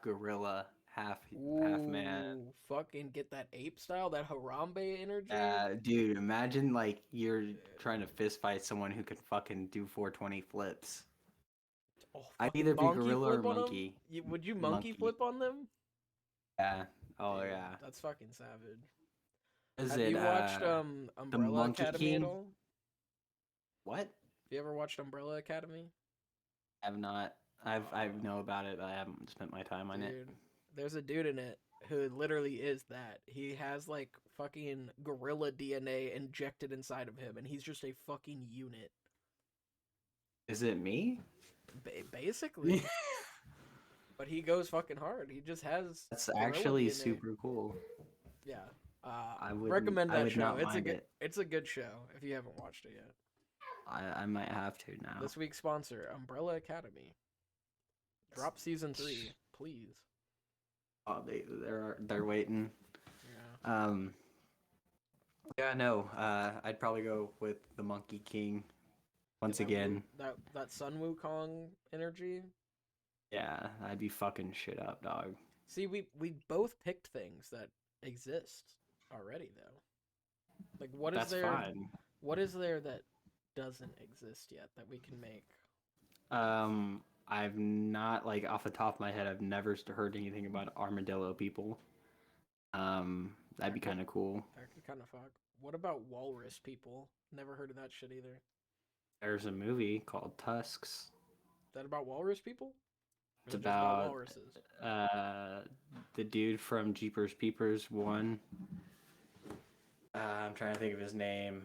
gorilla, half man. Ooh, fucking get that ape style, that Harambe energy. Dude, imagine like you're trying to fist fight someone who can fucking do 420 flips. Oh, I'd fucking either be monkey gorilla or flip on 'em? monkey. Would you monkey Monkey. flip on them? Yeah. Oh Damn, yeah. that's fucking savage. Is Have it you watched the Umbrella Monkey Academy at King? all? What? Have you ever watched Umbrella Academy? I have not. I know about it, but I haven't spent my time on it. Dude, there's a dude in it who literally is that. He has like fucking gorilla DNA injected inside of him, and he's just a fucking unit. Is it me? Basically, But he goes fucking hard. He just has. That's gorilla actually DNA. super cool. Yeah. I Recommend that would show. not It's a mind good. it. It's a good show if you haven't watched it yet. I might have to now. This week's sponsor, Umbrella Academy. Drop season 3, please. Oh, they're waiting. Yeah. Yeah, no. I'd probably go with the Monkey King. Once That again, that Sun Wukong energy. yeah, I'd be fucking shit up, dog. See, we both picked things that exist already, though. Like, what is That's there? fine. What is there that doesn't exist yet that we can make? I've not like off the top of my head. I've never heard anything about armadillo people. That'd be kind of cool. That could kind of fuck. What about walrus people? Never heard of that shit either. There's a movie called Tusks. Is that about walrus people? Or It's is it just about about walruses. the dude from Jeepers Peepers 1. I'm trying to think of his name.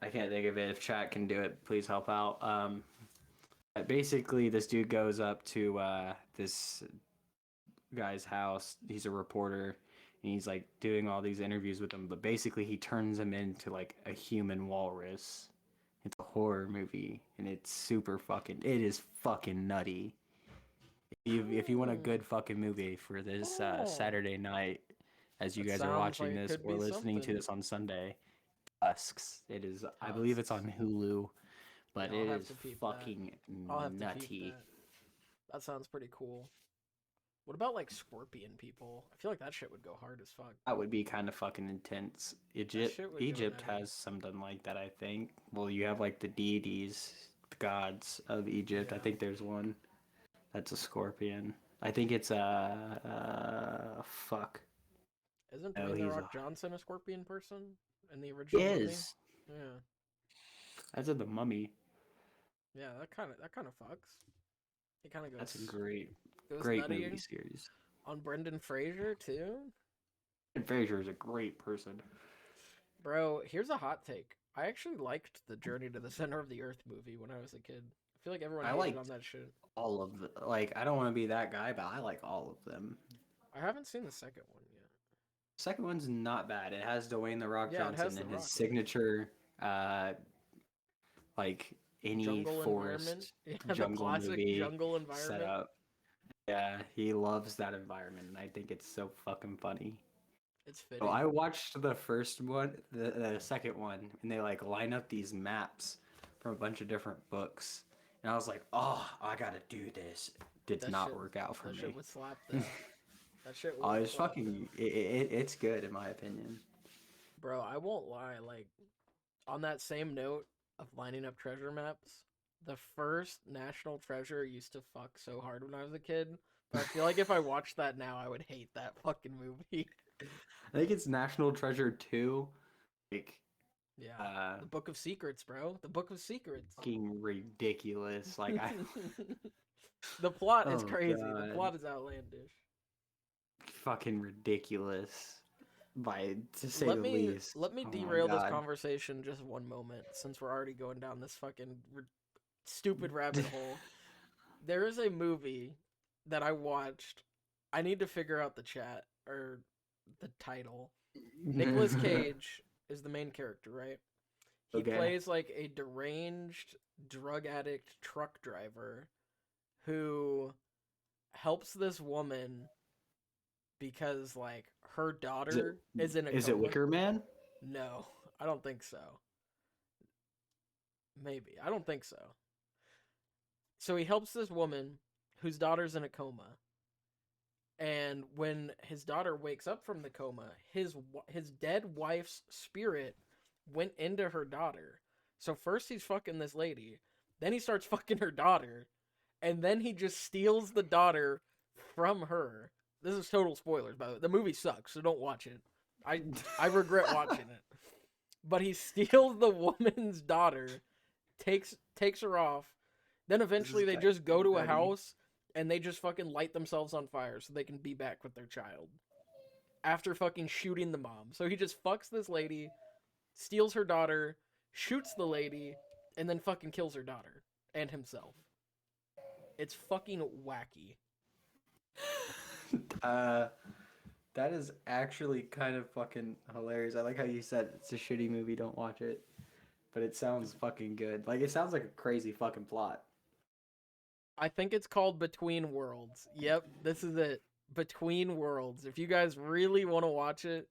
I can't think of it. If chat can do it, please help out. Basically, this dude goes up to this guy's house. He's a reporter, and he's like doing all these interviews with him. But basically, he turns him into like a human walrus. It's a horror movie, and it's super fucking. It is fucking nutty. If you want a good fucking movie for this Saturday night, as you That guys are sounds watching like it this could or be listening to something. this on Sunday, Tusks. It is. I believe it's on Hulu, but Yeah, I'll it have is to peep that. fucking I'll have to nutty. keep that. That sounds pretty cool. What about like scorpion people? I feel like that shit would go hard as fuck. That would be kind of fucking intense. shit would go Egypt nutty. has something like that, I think. Well, you have like the deities, the gods of Egypt. I Yeah. think there's one that's a scorpion. I think it's fuck. Isn't No, Dwayne The he's Rock a- Johnson a scorpion person in the He original movie? is. Yeah. That's in the Mummy. Yeah, that kind of fucks. He kind of goes. That's a great goes great nutty movie series. on Brendan Fraser too. And Fraser is a great person. Bro, here's a hot take. I actually liked the Journey to the Center of the Earth movie when I was a kid. I feel like everyone I hated liked- on that shit. All of the I don't want to be that guy, but I like all of them. I haven't seen the second one yet. Second one's not bad. It has Dwayne the Rock Yeah, it has Johnson The and his Rock. signature like any Jungle forest environment. Yeah, jungle the classic movie jungle environment. setup. Yeah, he loves that environment, and I think it's so fucking funny. It's fitting. So I watched the first one, the second one, and they like line up these maps from a bunch of different books, and I was like, oh, I gotta do this. Did That not shit- work out for that me. shit would slap though. That shit would Oh, it's slap. fucking. It's good in my opinion. Bro, I won't lie. Like, on that same note of lining up treasure maps, the first National Treasure used to fuck so hard when I was a kid. But I feel like if I watched that now, I would hate that fucking movie. I think it's National Treasure 2. Like, Yeah. The Book of Secrets, bro. The Book of Secrets. fucking ridiculous. Like, I The plot is Oh, crazy. The God. plot is outlandish. fucking ridiculous. To say let the me least. let me Oh my derail this God. conversation just one moment, since we're already going down this fucking stupid rabbit hole. There is a movie that I watched. I need to figure out the chat or the title. Nicolas Cage is the main character, right? He Okay. plays like a deranged drug addict truck driver who helps this woman because like her daughter is in a Is it coma. Wicker Man? No, I don't think so. Maybe. I don't think so. So he helps this woman whose daughter's in a coma. And when his daughter wakes up from the coma, his dead wife's spirit went into her daughter. So first he's fucking this lady, then he starts fucking her daughter, and then he just steals the daughter from her. This is total spoilers, by the way. The movie sucks, so don't watch it. I regret watching it. But he steals the woman's daughter, takes her off, then eventually they just go to a house and they just fucking light themselves on fire so they can be back with their child. After fucking shooting the mom. So he just fucks this lady, steals her daughter, shoots the lady, and then fucking kills her daughter and himself. It's fucking wacky. That is actually kind of fucking hilarious. I like how you said it's a shitty movie, don't watch it. But it sounds fucking good. Like, it sounds like a crazy fucking plot. I think it's called Between Worlds. Yep, this is it. Between Worlds. If you guys really want to watch it,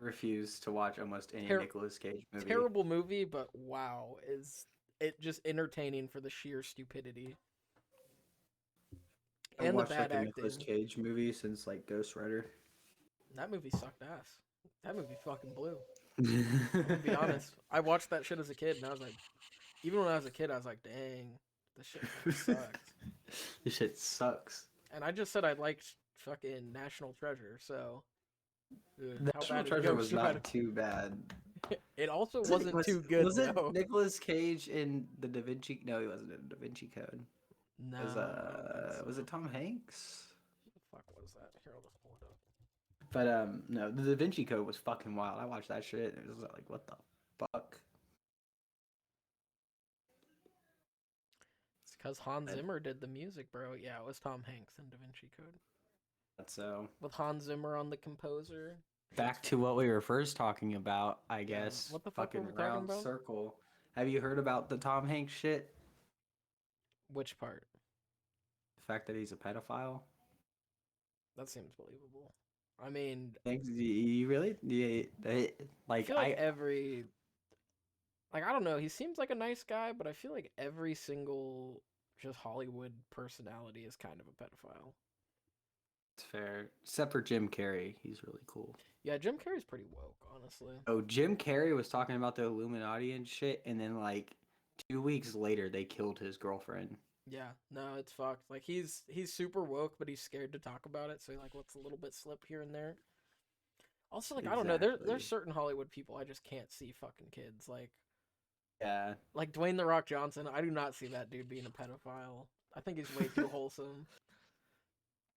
Refuse to watch almost any Ter- Nicolas Cage movie. terrible movie, but wow, is it just entertaining for the sheer stupidity I and the watched bad like a Nicolas acting. Cage movie since like Ghost Rider. That movie sucked ass. That movie fucking blew. I'm gonna be honest. I watched that shit as a kid, and I was like, even when I was a kid, I was like, dang, this shit fucking sucks. This shit sucks. And I just said I liked fucking National Treasure, so how National bad is Treasure Ghost was Rider? not too bad. It also wasn't Was- too good Was it though. Nicolas Cage in the Da Vinci? No, he wasn't in Da Vinci Code. No, It was, I don't think so. was it Tom Hanks? What the fuck was that? Here, I'll just pull it up. But no, the Da Vinci Code was fucking wild. I watched that shit. And it was like, what the fuck? It's because Hans Zimmer did the music, bro. Yeah, it was Tom Hanks in Da Vinci Code So with Hans Zimmer on the composer. back to what we were first talking about, I Yeah, guess. what the fuck were fucking we talking round about? circle. Have you heard about the Tom Hanks shit? Which part? The fact that he's a pedophile. That seems believable. I mean, Thanks. You really? Yeah. I Like feel like every, like, I don't know. He seems like a nice guy, but I feel like every single just Hollywood personality is kind of a pedophile. It's fair. Except for Jim Carrey. He's really cool. Yeah, Jim Carrey's pretty woke, honestly. Oh, Jim Carrey was talking about the Illuminati and shit, and then like 2 weeks later, they killed his girlfriend. Yeah, no, it's fucked. Like he's super woke, but he's scared to talk about it, so he like lets a little bit slip here and there. Also, like I don't know, Exactly. there's certain Hollywood people I just can't see fucking kids. Yeah. Like Dwayne the Rock Johnson, I do not see that dude being a pedophile. I think he's way too wholesome.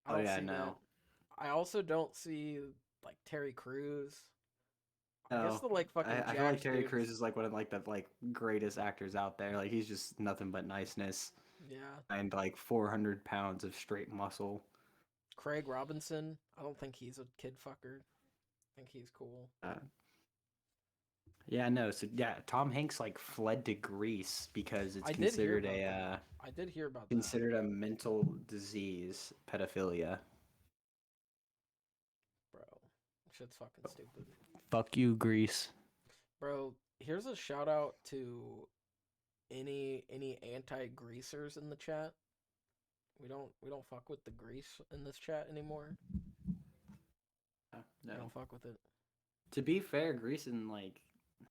I Oh don't yeah, see no. that. I also don't see like Terry Crews. I No. guess the like fucking I feel like jacked Terry dudes- Crews is like one of like the like greatest actors out there. Like he's just nothing but niceness Yeah, and like 400 pounds of straight muscle. Craig Robinson. I don't think he's a kid fucker. I think he's cool. Yeah, no. So yeah, Tom Hanks like fled to Greece because it's I did hear considered about a that. I did hear about that. considered a mental disease, pedophilia. Bro, shit's fucking stupid. Fuck you, Greece. Bro, here's a shout out to any anti-greasers in the chat. We don't fuck with the grease in this chat anymore. We No. don't fuck with it. To be fair, Greece and like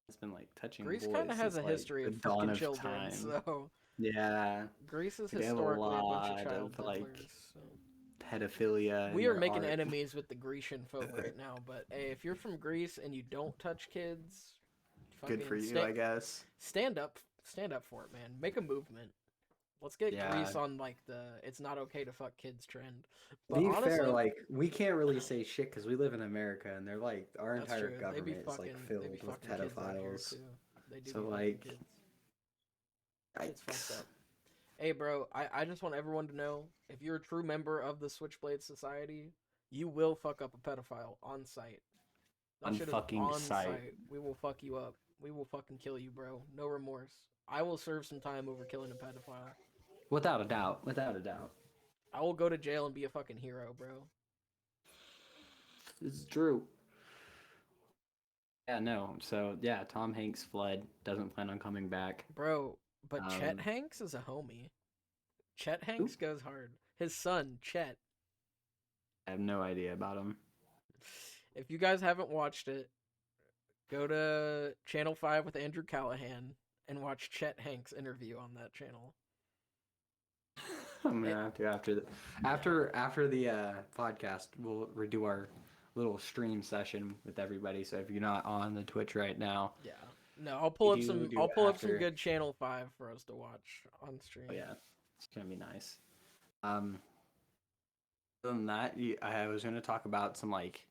has been like touching Grease boys kind of has since, a history like, of the dawn fucking of children, time. so Yeah, Greece is They have a historically a bunch lot of child of, like, peddlers. So. pedophilia. in We are their making art. enemies with the Grecian folk right now, but hey, if you're from Greece and you don't touch kids, Good for fucking you, I guess. stand up for it, man. Make a movement. Let's get Yeah. Greece on like the "it's not okay to fuck kids" trend. To But be honestly, fair, like we can't really say shit because we live in America, and they're like our that's entire true. government is like They be filled with fucking kids out here, pedophiles. too. They do So, be fucking like, kids. It's fucked Yikes. up. Hey, bro, I just want everyone to know, if you're a true member of the Switchblade Society, you will fuck up a pedophile on site. That On shit is fucking on site. We will fuck you up. We will fucking kill you, bro. No remorse. I will serve some time over killing a pedophile. Without a doubt, without a doubt, I will go to jail and be a fucking hero, bro. this is true. Yeah, no. So yeah, Tom Hanks fled. Doesn't plan on coming back. Bro, but Chet Um, Hanks is a homie. Chet Hanks goes hard. His son, Chet. I have no idea about him. If you guys haven't watched it, go to Channel 5 with Andrew Callahan and watch Chet Hanks' interview on that channel. I'm gonna have to after the podcast, we'll redo our little stream session with everybody. So if you're not on the Twitch right now, Yeah. No, I'll pull We up do some do I'll pull up some after. good Channel 5 for us to watch on stream. oh yeah, it's gonna be nice. Other than that, I was gonna talk about some like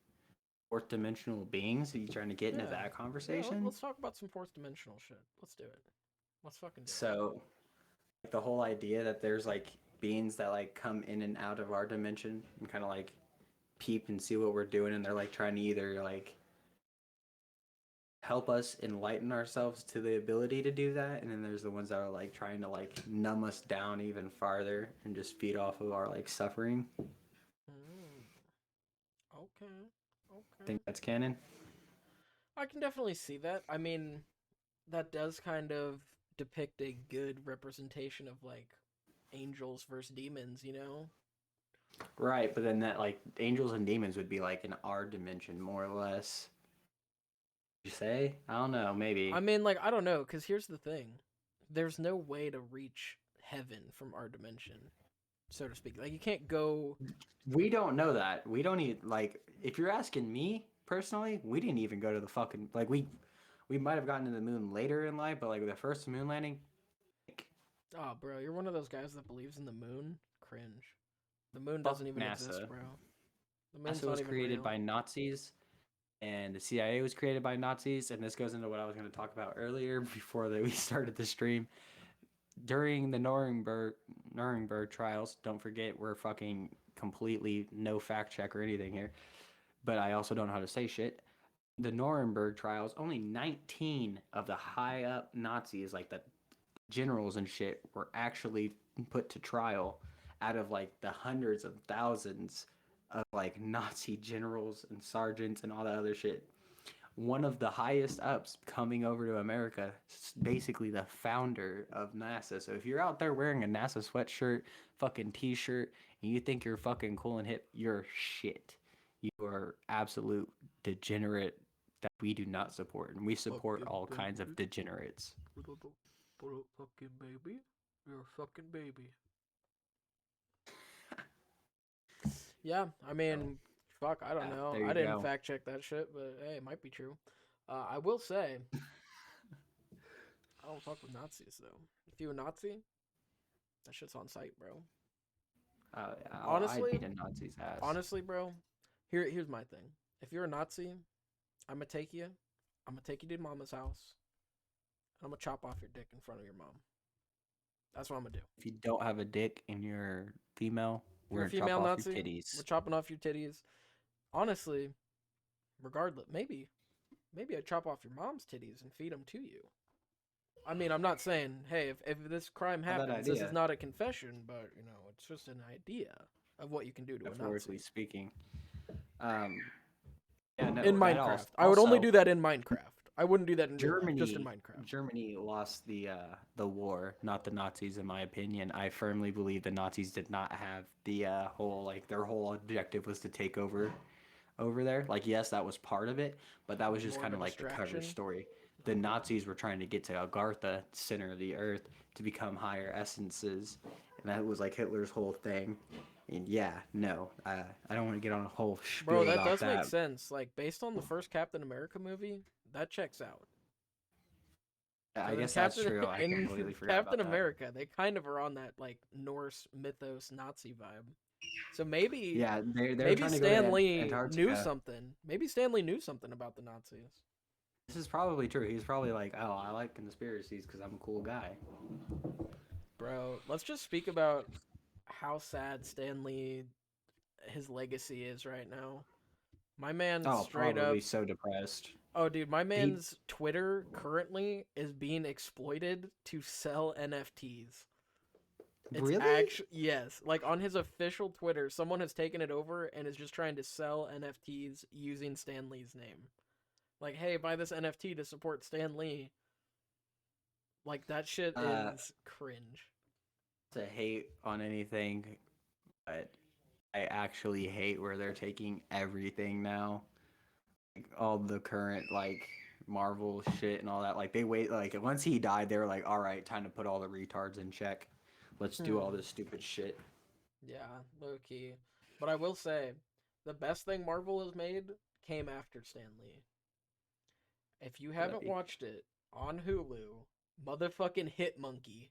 fourth dimensional beings. Are you trying to get into Yeah. that Yeah, conversation? let's talk about some fourth dimensional shit. Let's do it. Let's fucking do it. So, like, the whole idea that there's like beings that like come in and out of our dimension and kind of like peep and see what we're doing, and they're like trying to either like help us enlighten ourselves to the ability to do that, and then there's the ones that are like trying to like numb us down even farther and just feed off of our like suffering. Okay. I think that's canon. I can definitely see that. I mean, that does kind of depict a good representation of like angels versus demons, you know? Right, but then that like angels and demons would be like in our dimension more or less. You say? I don't know, maybe. I mean, like, I don't know, because here's the thing. There's no way to reach heaven from our dimension, so to speak. Like, you can't go. We don't know that. We don't even like. If you're asking me personally, we didn't even go to the fucking like we might have gotten to the moon later in life, but like the first moon landing. Oh, bro, you're one of those guys that believes in the moon? Cringe. The moon Fuck doesn't even NASA. exist, bro. The moon's NASA not was even created real. by Nazis, and the CIA was created by Nazis, and this goes into what I was going to talk about earlier before we started the stream. During the Nuremberg trials, don't forget we're fucking completely no fact check or anything here, but I also don't know how to say shit. The Nuremberg trials, only 19 of the high up Nazis, like the generals and shit, were actually put to trial out of like the hundreds of thousands of like Nazi generals and sergeants and all that other shit. One of the highest ups coming over to America, basically the founder of NASA. So if you're out there wearing a NASA sweatshirt, fucking t-shirt, and you think you're fucking cool and hip, you're shit. You are absolute degenerate that we do not support, and we support Fucking all kinds of baby. degenerates. Fucking baby. You're a fucking baby. Yeah, I mean, fuck, I don't know. There I you didn't go. fact check that shit, but hey, it might be true. I will say, I don't fuck with Nazis though. If you a Nazi, that shit's on site, bro. I'd Honestly, beat a Nazi's ass. honestly, bro. Here's my thing. If you're a Nazi, I'm gonna take you. I'm gonna take you to mama's house. I'm gonna chop off your dick in front of your mom. That's what I'm gonna do. If you don't have a dick and you're female, If you're we're a gonna chop female off Nazi, your titties. we're chopping off your titties. Honestly, regardless, maybe I chop off your mom's titties and feed them to you. I mean, I'm not saying, hey, if this crime Not that happens, this is idea. not a confession, but you know, it's just an idea of what you can do to a Metaphorically Nazi. speaking. Yeah, no, In that Minecraft, I would only also, do that in Minecraft. I wouldn't do that in real life, just in Germany Minecraft. Germany lost the war, not the Nazis, in my opinion. I firmly believe the Nazis did not have the whole like their whole objective was to take over there. Like yes, that was part of it, but that was just More of kind a of like the cover distraction. story. The Nazis were trying to get to Agartha, center of the earth, to become higher essences, and that was like Hitler's whole thing. And yeah, no, I don't want to get on a whole spiel Bro, that about does that. make sense. Like based on the first Captain America movie, that checks out. I 'Cause in guess that's Captain true. I in completely forgot Captain about that. America, they kind of are on that like Norse mythos Nazi vibe. So maybe Yeah, they're maybe trying to go Stan to Lee knew Antarctica. something. Maybe Stan Lee knew something about the Nazis. This is probably true. He's probably like, oh, I like conspiracies because I'm a cool guy. Bro, let's just speak about how sad Stan Lee his legacy is right now. My man Oh, straight up. probably so depressed. Oh, dude, my He man's Twitter currently is being exploited to sell NFTs. It's really? actually yes, like on his official Twitter, someone has taken it over and is just trying to sell NFTs using Stan Lee's name. Like, hey, buy this NFT to support Stan Lee. Like that shit Uh, is cringe. to hate on anything, but I actually hate where they're taking everything now. Like, all the current like Marvel shit and all that. Like they wait. Like once he died, they were like, all right, time to put all the retards in check. Let's do all this stupid shit. Yeah, low key. But I will say, the best thing Marvel has made came after Stan Lee. If you haven't watched it on Hulu, motherfucking Hitmonkey.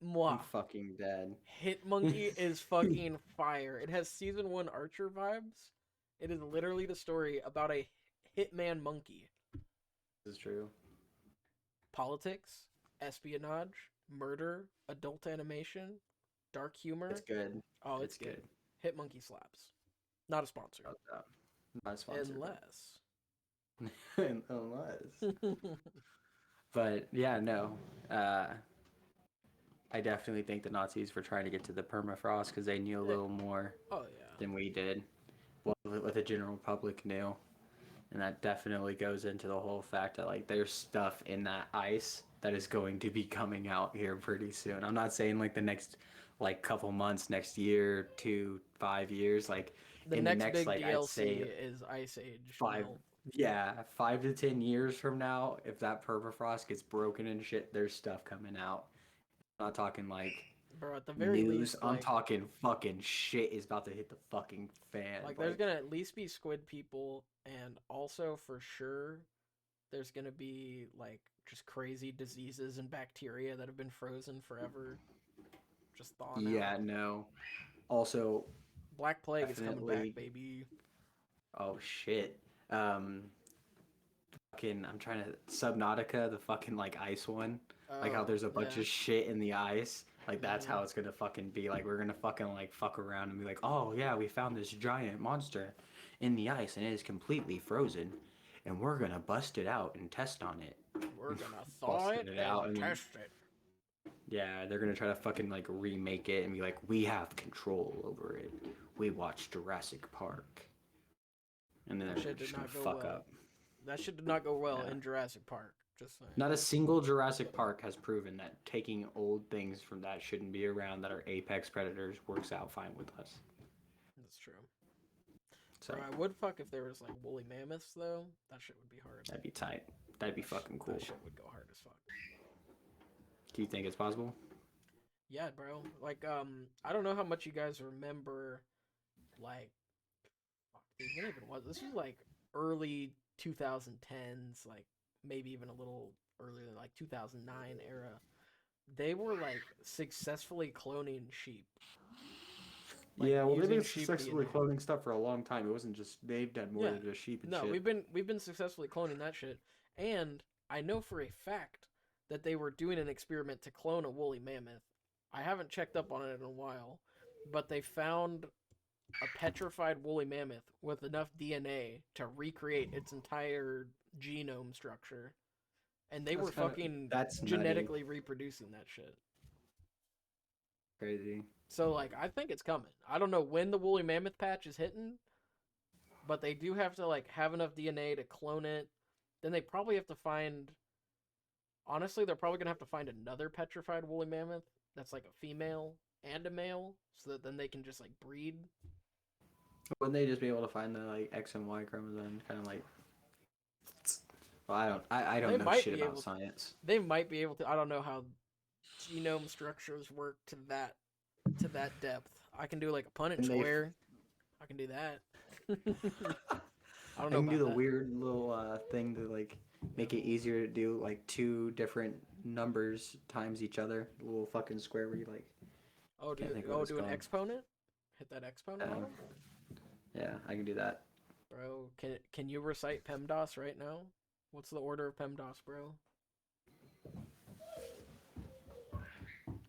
I'm Mwah. fucking dead. Hitmonkey is fucking fire. It has season 1 Archer vibes. It is literally the story about a hitman monkey. This is true. Politics, espionage, murder, adult animation. Dark humor. It's good. Oh, it's good. Hit Monkey slaps. Not a sponsor. Not a sponsor. Unless. Unless. But yeah, no. I definitely think the Nazis were trying to get to the permafrost because they knew a little more than we did. Well, what the general public knew. And that definitely goes into the whole fact that like there's stuff in that ice that is going to be coming out here pretty soon. I'm not saying like the next like couple months, next year, 2, 5 years, like the in next the next big like DLC I'd say is Ice Age. 5 melt. yeah, 5 to 10 years from now, if that permafrost gets broken and shit, there's stuff coming out. I'm not talking like Bro, at the very news. least, I'm like, talking fucking shit is about to hit the fucking fan. like there's gonna at least be squid people, and also for sure, there's gonna be like just crazy diseases and bacteria that have been frozen forever, just thawing out. no. Also, Black Plague is coming definitely- back, baby. oh shit. Fucking, I'm trying to Subnautica, the fucking like ice one. Like how there's a bunch yeah. of shit in the ice. Like that's how it's gonna fucking be. Like we're gonna fucking like fuck around and be like, oh yeah, we found this giant monster in the ice and it is completely frozen, and we're gonna bust it out and test on it. We're gonna thaw it and test it. Yeah, they're gonna try to fucking like remake it and be like, we have control over it. We watched Jurassic Park, and then That they're shit did just gonna not go fuck well. up. That shit did not go well Yeah. in Jurassic Park. Just saying. Not a single Jurassic Park has proven that taking old things from that shouldn't be around that are apex predators works out fine with us. That's true. So Bro, I would fuck if there was like woolly mammoths though. That shit would be hard. that'd be tight. That'd be fucking cool. That shit would go hard as fuck. Do you think it's possible? Yeah, bro. Like, I don't know how much you guys remember, like, fuck, dude, when even was this? Was like early 2010s, like maybe even a little earlier, like 2009 era. They were like successfully cloning sheep. Like, yeah, well, they've been using sheep successfully DNA. cloning stuff for a long time. It wasn't just they've done more Yeah. than just sheep and No, shit. we've been successfully cloning that shit, and I know for a fact that they were doing an experiment to clone a woolly mammoth. I haven't checked up on it in a while, but they found a petrified woolly mammoth with enough DNA to recreate its entire genome structure, and they were fucking that's nutty. genetically reproducing that shit. Crazy. So like, I think it's coming. I don't know when the woolly mammoth patch is hitting, but they do have to like have enough DNA to clone it. Then they probably have to find. Honestly, they're probably gonna have to find another petrified woolly mammoth that's like a female and a male, so that then they can just like breed. Wouldn't they just be able to find the like X and Y chromosome, kind of like? Well, I don't They know might shit be about able to- science. They might be able to. I don't know how genome structures work to that depth. I can do like a Punnett And they- square. I can do that. I don't I know can about do the that. weird little thing to like make it easier to do like 2 different numbers times each other. A little fucking square where you like. Oh, Can't think of what do it's an called. exponent. Hit that exponent on 'em? Yeah, I can do that. Bro, can you recite PEMDAS right now? What's the order of PEMDAS, bro?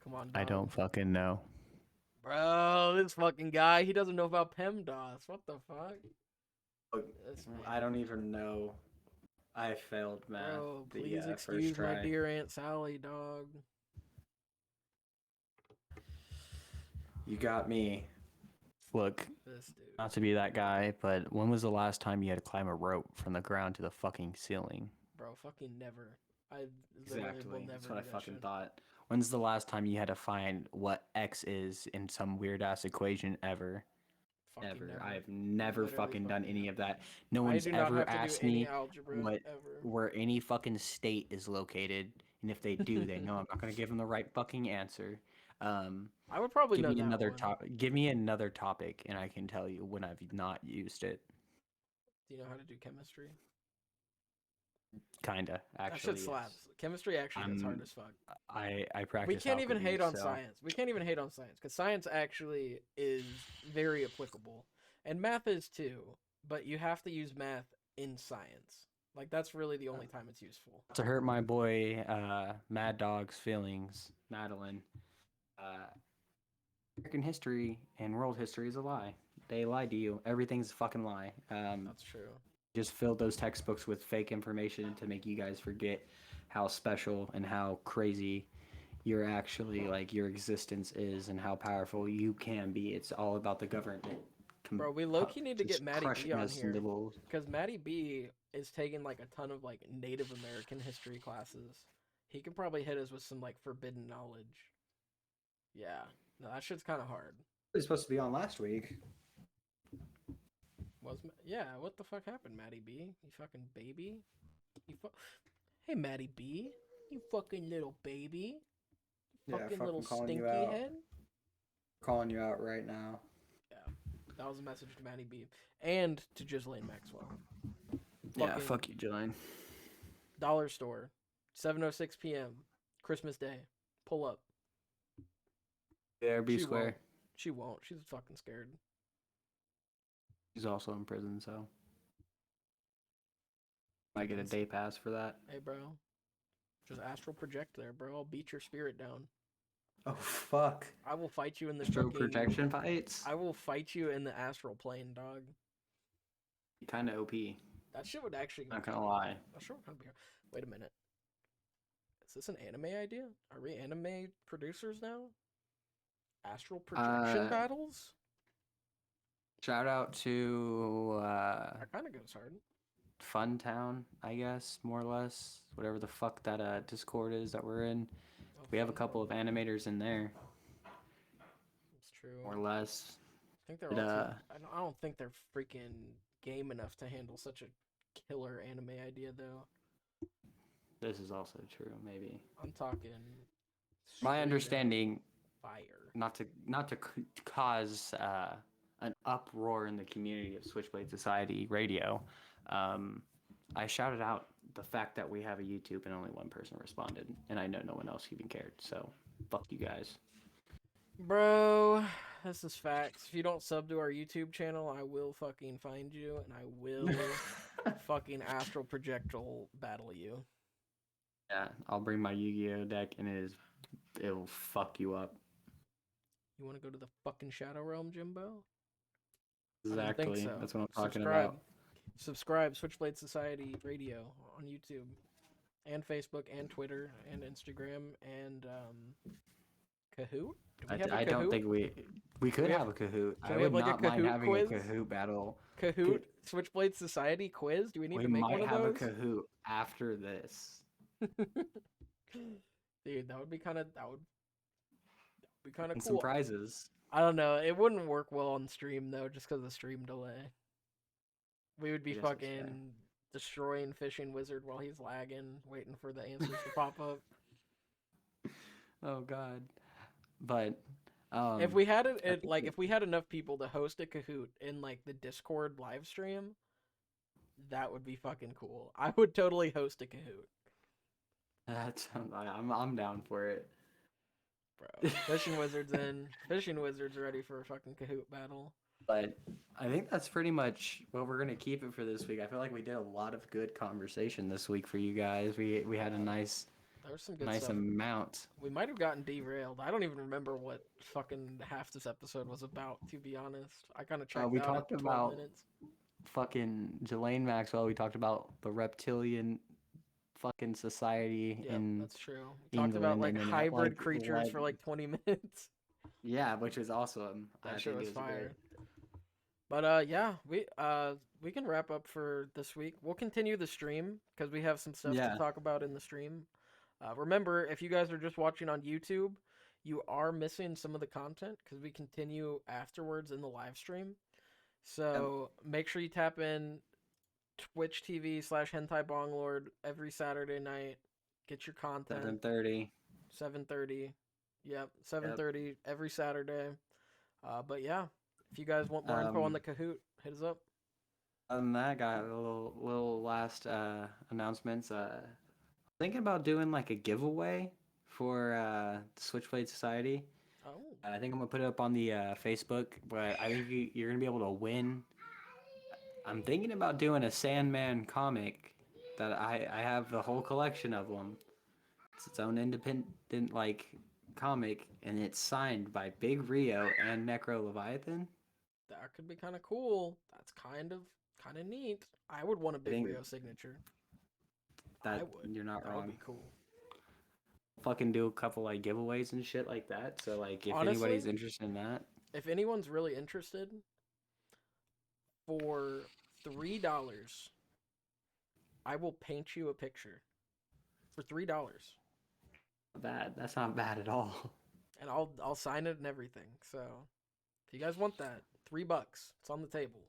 Come on, dog. fucking know. Bro, this fucking guy, he doesn't know about PEMDAS. What the fuck? This man. I don't even know. I failed math. Bro, the, please first excuse my try. dear Aunt Sally, dog. You got me. Look, This dude. not to be that guy, but when was the last time you had to climb a rope from the ground to the fucking ceiling? Bro, fucking never. I literally will never That's what I do that fucking shit. thought. When's the last time you had to find what x is in some weird ass equation ever? Fucking Ever. never. I've never Literally fucking done fucking any never. of that. No I one's do not ever have to asked do any me algebra what ever. where any fucking state is located, and if they do, they know I'm not gonna give them the right fucking answer. I would probably Give know me that another one. Give me another topic, and I can tell you when I've not used it. Do you know how to do chemistry? Kinda, That actually. shit slaps. Chemistry actually gets hard as fuck. I practice. We can't even hate on so- science. We can't even hate on science because science actually is very applicable, and math is too. But you have to use math in science. Like that's really the only time it's useful. To hurt my boy Mad Dog's feelings, Madeline. American history and world history is a lie. They lied to you. Everything's a fucking lie. That's true. Just filled those textbooks with fake information to make you guys forget how special and how crazy you're actually like your existence is and how powerful you can be. It's all about the government. Bro, we low-key need to Just get Maddie B crushing on us here. into little- Because Maddie B is taking like a ton of like Native American history classes. He could probably hit us with some like forbidden knowledge. Yeah. No, that shit's kind of hard. It was supposed to be on last week. Yeah, what the fuck happened, Maddie B? You fucking baby? Hey, Maddie B. You fucking little baby. Fucking little calling you stinky out. head. Calling you out right now. Yeah. That was a message to Maddie B. And to Ghislaine Maxwell. Yeah, Fucking fuck you, Jillian. Dollar store. 7:06 p.m. Christmas Day. Pull up. There, be She square. won't. She won't. She's fucking scared. She's also in prison, so might get a day pass for that. Hey, bro. Just astral project there, bro. I'll beat your spirit down. Oh fuck! I will fight you in the Astral fucking... projection fights. I will fight you in the astral plane, dog. Kind of OP. That shit would actually... Not gonna lie. That shit would kind of be... Wait a minute. Is this an anime idea? Are we anime producers now? Astral projection battles? Shout out to That kind of goes hard. Funtown, I guess, more or less. Whatever the fuck that Discord is that we're in. Oh, We have a Funtown. couple of animators in there, It's true. more or less. I think they're But, all too... I don't think they're freaking game enough to handle such a killer anime idea, though. This is also true, maybe. I'm talking... My straight understanding, up fire. not to cause an uproar in the community of Switchblade Society Radio, I shouted out the fact that we have a YouTube and only one person responded, and I know no one else even cared. So, fuck you guys. Bro, this is facts. If you don't sub to our YouTube channel, I will fucking find you, and I will fucking astral projectile battle you. Yeah, I'll bring my Yu-Gi-Oh deck, and it'll fuck you up. You want to go to the fucking Shadow Realm, Jimbo? I don't think Exactly. so. That's what I'm talking Subscribe. about. Subscribe, Switchblade Society Radio on YouTube, and Facebook, and Twitter, and Instagram, and Kahoot. Do we have a I don't Kahoot? think we could have a Kahoot. I we have, would like, a not mind Kahoot having quiz? a Kahoot battle. Kahoot Switchblade Society quiz. Do we need We to make might one of have those? a Kahoot after this. Dude, that would be kind of And cool. some prizes. I don't know. It wouldn't work well on stream though, just because of stream delay. We would be I guess that's fucking fair. destroying Fishing Wizard while he's lagging, waiting for the answers to pop up. Oh god. But If we had it, think like we- if we had enough people to host a Kahoot in like the Discord live stream, that would be fucking cool. I would totally host a Kahoot, that's I'm down for it. bro. Fishing Wizard's in. Fishing Wizard's ready for a fucking Kahoot battle. But I think that's pretty much what we're gonna keep it for this week. I feel like we did a lot of good conversation this week for you guys. We had a nice There was some good stuff. amount. We might have gotten derailed. I don't even remember what fucking half this episode was about, to be honest. I kind of checked we out talked at 12 about minutes. Fucking Ghislaine Maxwell. We talked about the reptilian fucking society Yeah, in that's true. We talked about England like and then, hybrid like, creatures for like 20 minutes. yeah, which was awesome. That I shit think was it fire. great. But yeah, we can wrap up for this week. We'll continue the stream because we have some stuff Yeah. to talk about in the stream. Remember, if you guys are just watching on YouTube, you are missing some of the content because we continue afterwards in the live stream. So make sure you tap in Twitch TV/Hentai Bonglord every Saturday night. Get your content. 7:30. 7:30. Yep, 7:30 every Saturday. But yeah, if you guys want more info on the Kahoot, hit us up. Other than that, got a little last announcements. Thinking about doing like a giveaway for the Switchblade Society. Oh, I think I'm gonna put it up on the Facebook, but I think you're gonna be able to win. I'm thinking about doing a Sandman comic that I have the whole collection of them. It's its own independent like comic, and it's signed by Big Rio and Necro Leviathan. That could be kind of cool. That's kind of neat. I would want a Big think Rio signature. That I would. you're not That wrong. would be cool. Fucking do a couple like giveaways and shit like that. So like, if Honestly, anybody's interested in that, if anyone's really interested, for $3, I will paint you a picture. For $3. bad. That's not bad at all. And I'll sign it and everything. So if you guys want that, $3. It's on the table.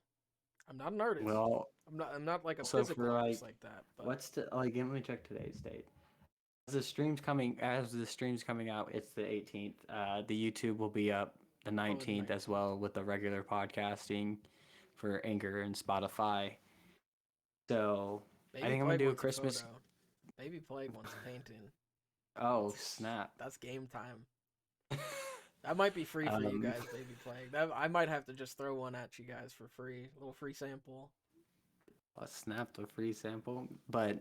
I'm not an artist. Well, I'm not like a so physical for artist like that. But what's the like? Let me check today's date. As the stream's coming out, it's the 18th. The YouTube will be up the 19th as well with the regular podcasting for Anchor and Spotify. So Baby I think I'm gonna Plague do a wants Christmas. photo. Baby Plague wants a painting. Oh snap! That's game time. That might be free for you guys, Baby Plague. I might have to just throw one at you guys for free. A little free sample. Snap the free sample. But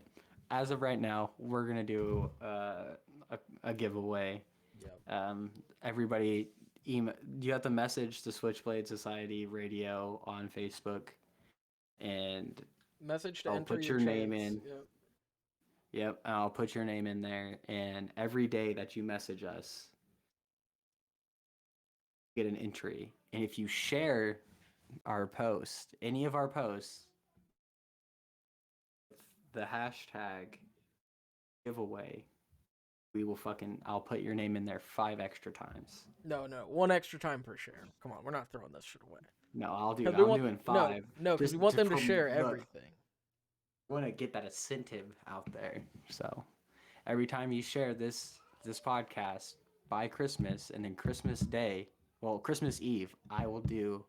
as of right now, we're gonna do a giveaway. Yep. Everybody, email. You have to message the Switchblade Society Radio on Facebook, and Message to I'll enter put your name chance. in. Yep. Yep, I'll put your name in there, and every day that you message us, you get an entry. And if you share our post, any of our posts, the hashtag giveaway, I'll put your name in there 5 extra times. No, 1 extra time per share. Come on, we're not throwing this shit away. No, I'm want, doing 5. No, because we want them to share everything. I want to get that incentive out there. So every time you share this podcast by Christmas, and then Christmas Day, well, Christmas Eve, I will do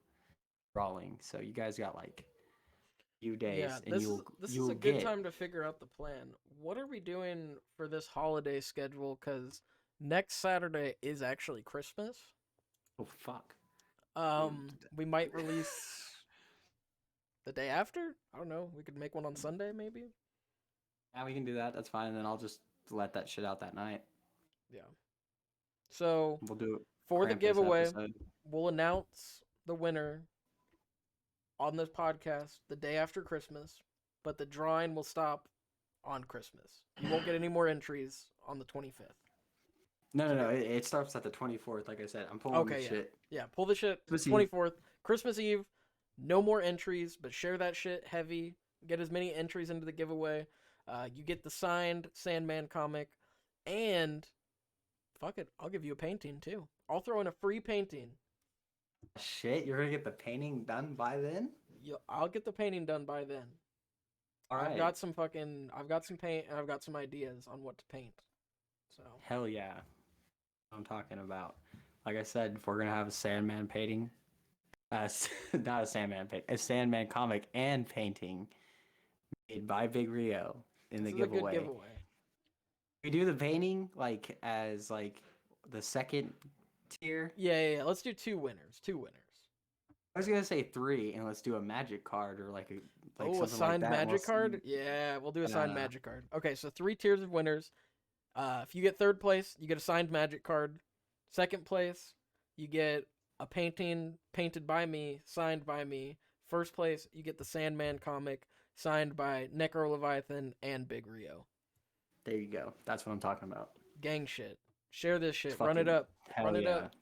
drawing. So you guys got like a few days, Yeah, and this is a good time to figure out the plan. What are we doing for this holiday schedule? Because next Saturday is actually Christmas. Oh fuck. We might release the day after. I don't know. We could make one on Sunday, maybe. Yeah, we can do that. That's fine. And then I'll just let that shit out that night. Yeah. So We'll do it for the Krampus giveaway. episode. We'll announce the winner on this podcast the day after Christmas, but the drawing will stop on Christmas. You won't get any more entries on the 25th. No. It starts at the 24th. Like I said, I'm pulling this shit. Yeah, pull the shit. 24th, Christmas Eve. No more entries, but share that shit heavy. Get as many entries into the giveaway. You get the signed Sandman comic, and fuck it, I'll give you a painting too. I'll throw in a free painting. Shit, you're gonna get the painting done by then? I'll get the painting done by then. All right. I've got some paint, and I've got some ideas on what to paint. So hell yeah, I'm talking about. Like I said, if we're gonna have a Sandman painting, not a Sandman paint, a Sandman comic and painting made by Big Rio in the giveaway. A good giveaway. We do the painting like as like the second tier. Yeah. Let's do 2 winners. 2 winners. I was gonna say 3, and let's do a magic card or like a signed magic card. Yeah, we'll do a signed magic card. Okay, so 3 tiers of winners. If you get 3rd place, you get a signed magic card. 2nd place, you get a painting painted by me, signed by me. 1st place, you get the Sandman comic signed by Necro Leviathan and Big Rio. There you go. That's what I'm talking about. Gang shit. Share this shit. Run it up. Run it up.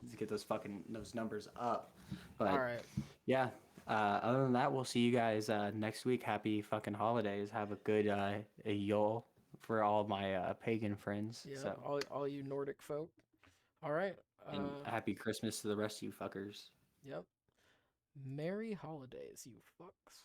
Let's get those numbers up. But, all right. Yeah. Other than that, we'll see you guys next week. Happy fucking holidays. Have a good Yule for all my pagan friends. Yeah. So. All you Nordic folk. All right. And happy Christmas to the rest of you fuckers. Yep. Merry holidays, you fucks.